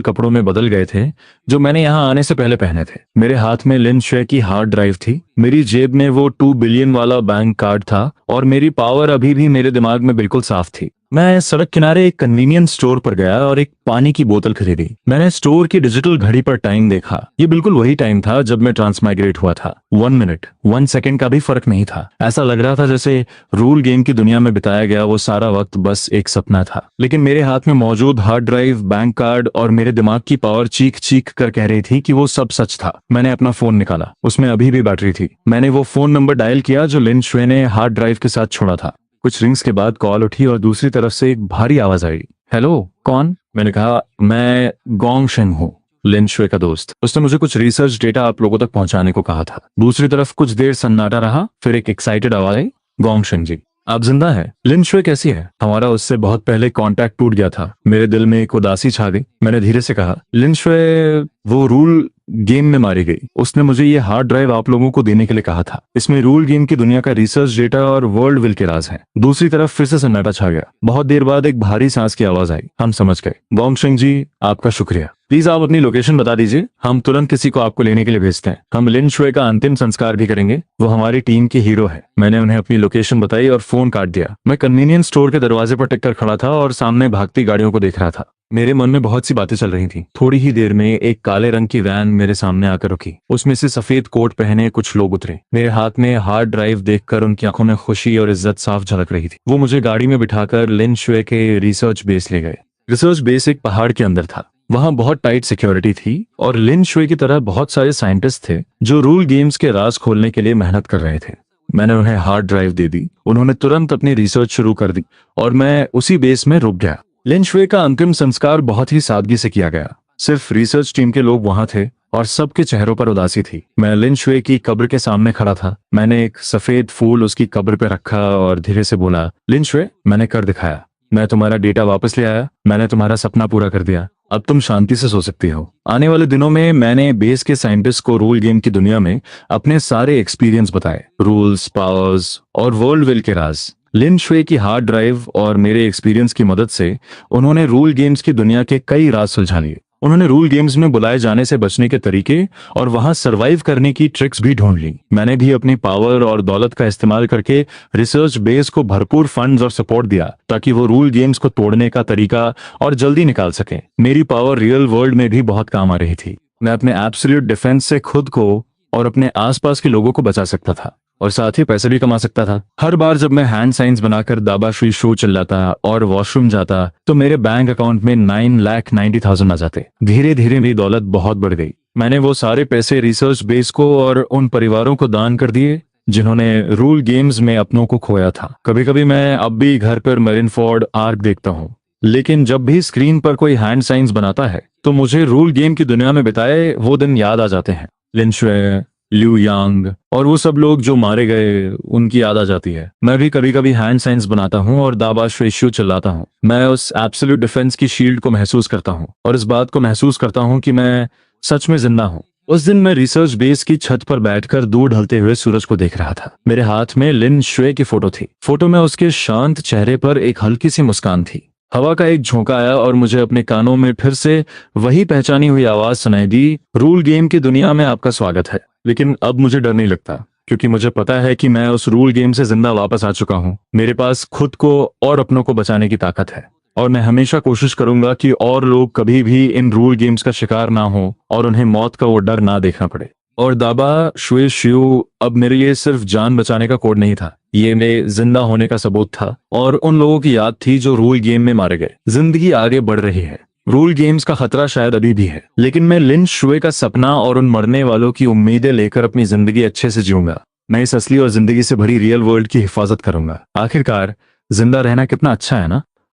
कपड़ों में बदल गए थे जो मैंने यहाँ आने से पहले पहने थे। मेरे हाथ में लिन शुए की हार्ड ड्राइव थी। मेरी जेब में वो 2 बिलियन वाला बैंक कार्ड था और मेरी पावर अभी भी मेरे दिमाग में बिल्कुल साफ थी। मैं सड़क किनारे एक कन्वीनियंस स्टोर पर गया और एक पानी की बोतल खरीदी। मैंने स्टोर की डिजिटल घड़ी पर टाइम देखा। ये बिल्कुल वही टाइम था जब मैं ट्रांसमाइग्रेट हुआ था। 1 मिनट 1 सेकंड का भी फर्क नहीं था। ऐसा लग रहा था जैसे रूल गेम की दुनिया में बिताया गया वो सारा वक्त बस एक सपना था। लेकिन मेरे हाथ में मौजूद हार्ड ड्राइव, बैंक कार्ड और मेरे दिमाग की पावर चीख चीख कर कह रही थी कि वो सब सच था। मैंने अपना फोन निकाला। उसमें अभी भी बैटरी थी। मैंने वो फोन नंबर डायल किया जो लिन शुए ने हार्ड ड्राइव के साथ छोड़ा था। कुछ रिंग्स के बाद कॉल उठी और दूसरी तरफ से एक भारी आवाज आई। हेलो, कौन? मैंने कहा, मैं गोंगशिन हूँ, लिन शुए का दोस्त। उसने मुझे कुछ रिसर्च डेटा आप लोगों तक पहुंचाने को कहा था। दूसरी तरफ कुछ देर सन्नाटा रहा, फिर एक एक्साइटेड आवाज आई। गोंगशिन जी, आप जिंदा है? लिन शुए कैसी है? हमारा उससे बहुत पहले कांटेक्ट टूट गया था। मेरे दिल में एक उदासी छा गई। मैंने धीरे से कहा, लिन शुए वो रूल गेम में मारी गई। उसने मुझे ये हार्ड ड्राइव आप लोगों को देने के लिए कहा था। इसमें रूल गेम की दुनिया का रिसर्च डेटा और वर्ल्ड विल के राज हैं। दूसरी तरफ फिर से सन्नाटा छा गया। बहुत देर बाद एक भारी सांस की आवाज आई। हम समझ गए। गोंगशिन जी, आपका शुक्रिया। प्लीज आप अपनी लोकेशन बता दीजिए, हम तुरंत किसी को आपको लेने के लिए भेजते हैं। हम लिन शुए का अंतिम संस्कार भी करेंगे। वो हमारी टीम के हीरो है। मैंने उन्हें अपनी लोकेशन बताई और फोन काट दिया। मैं कन्वीनियंस स्टोर के दरवाजे पर टिककर खड़ा था और सामने भागती गाड़ियों को देख रहा था। मेरे मन में बहुत सी बातें चल रही थी। थोड़ी ही देर में एक काले रंग की वैन मेरे सामने आकर रुकी। उसमें से सफेद कोट पहने कुछ लोग उतरे। मेरे हाथ में हार्ड ड्राइव देखकर उनकी आंखों में खुशी और इज्जत साफ झलक रही थी। वो मुझे गाड़ी में बिठाकर लिन शुए के रिसर्च बेस ले गए। रिसर्च बेस एक पहाड़ के अंदर था। वहां बहुत टाइट सिक्योरिटी थी और लिन शुए की तरह बहुत सारे साइंटिस्ट थे जो रूल गेम्स के राज खोलने के लिए मेहनत कर रहे थे। मैंने उन्हें हार्ड ड्राइव दे दी। उन्होंने तुरंत अपनी रिसर्च शुरू कर दी और मैं उसी बेस में रुक गया। लिन शुए का अंतिम संस्कार बहुत ही सादगी से किया गया। सिर्फ रिसर्च टीम के लोग वहां थे और सबके चेहरों पर उदासी थी। मैं लिन शुए की कब्र के सामने खड़ा था। मैंने एक सफेद फूल उसकी कब्र पे रखा और धीरे से बोला, लिन शुए, मैंने कर दिखाया। मैं तुम्हारा डेटा वापस ले आया। मैंने तुम्हारा सपना पूरा कर दिया। अब तुम शांति से सो सकती हो। आने वाले दिनों में मैंने बेस के साइंटिस्ट को रूल गेम की दुनिया में अपने सारे एक्सपीरियंस बताए, रूल्स, पावर्स और वर्ल्ड विल के राज। लिन शुए की हार्ड ड्राइव और मेरे एक्सपीरियंस की मदद से उन्होंने रूल गेम्स की दुनिया के कई राज सुलझा लिए। उन्होंने रूल गेम्स में बुलाए जाने से बचने के तरीके और वहां सरवाइव करने की ट्रिक्स भी ढूंढ ली। मैंने भी अपनी पावर और दौलत का इस्तेमाल करके रिसर्च बेस को भरपूर फंड्स और सपोर्ट दिया ताकि वो रूल गेम्स को तोड़ने का तरीका और जल्दी निकाल सके। मेरी पावर रियल वर्ल्ड में भी बहुत काम आ रही थी। मैं अपने एब्सोल्यूट डिफेंस से खुद को और अपने आसपास के लोगों को बचा सकता था। और साथ ही पैसे भी कमा सकता था। हर बार जब मैं हैंड साइंस बनाकर दाबा शुई शो चिल्लाता और वॉशरूम जाता तो मेरे बैंक अकाउंट में 9,90,000 आ जाते। धीरे धीरे मेरी दौलत बहुत बढ़ गई। मैंने वो सारे पैसे रिसर्च बेस को और उन परिवारों को दान कर दिए जिन्होंने रूल गेम्स में अपनों को खोया था। कभी कभी मैं अब भी घर पर मैरिनफोर्ड आर्क देखता हूँ, लेकिन जब भी स्क्रीन पर कोई हैंड साइंस बनाता है तो मुझे रूल गेम की दुनिया में बिताए वो दिन याद आ जाते हैं। लिन शुए, ल्यू यांग और वो सब लोग जो मारे गए, उनकी याद आ जाती है। मैं भी कभी कभी हैंड साइंस बनाता हूँ और दाबा शुएशु चिल्लाता हूँ। मैं उस एब्सोल्यूट डिफेंस की शील्ड को महसूस करता हूँ और इस बात को महसूस करता हूँ कि मैं सच में जिंदा हूँ। उस दिन मैं रिसर्च बेस की छत पर बैठकर दूर ढलते हुए सूरज को देख रहा था। मेरे हाथ में लिन शुए की फोटो थी। फोटो में उसके शांत चेहरे पर एक हल्की सी मुस्कान थी। हवा का एक झोंका आया और मुझे अपने कानों में फिर से वही पहचानी हुई आवाज सुनाई दी, रूल गेम की दुनिया में आपका स्वागत है। लेकिन अब मुझे डर नहीं लगता, क्योंकि मुझे पता है कि मैं उस रूल गेम से जिंदा वापस आ चुका हूँ। मेरे पास खुद को और अपनों को बचाने की ताकत है और मैं हमेशा कोशिश करूंगा कि और लोग कभी भी इन रूल गेम्स का शिकार ना हो और उन्हें मौत का वो डर ना देखना पड़े। और दाबा शुए शियू अब मेरे लिए सिर्फ जान बचाने का कोड नहीं था, ये मेरे जिंदा होने का सबूत था और उन लोगों की याद थी जो रूल गेम में मारे गए। जिंदगी आगे बढ़ रही है। रूल गेम्स का खतरा शायद अभी भी है, लेकिन मैं लिन शुए का सपना और उन मरने वालों की उम्मीदें लेकर अपनी जिंदगी अच्छे से जीऊंगा। मैं इस असली और जिंदगी से भरी रियल वर्ल्ड की हिफाजत करूंगा। आखिरकार जिंदा रहना कितना अच्छा है ना।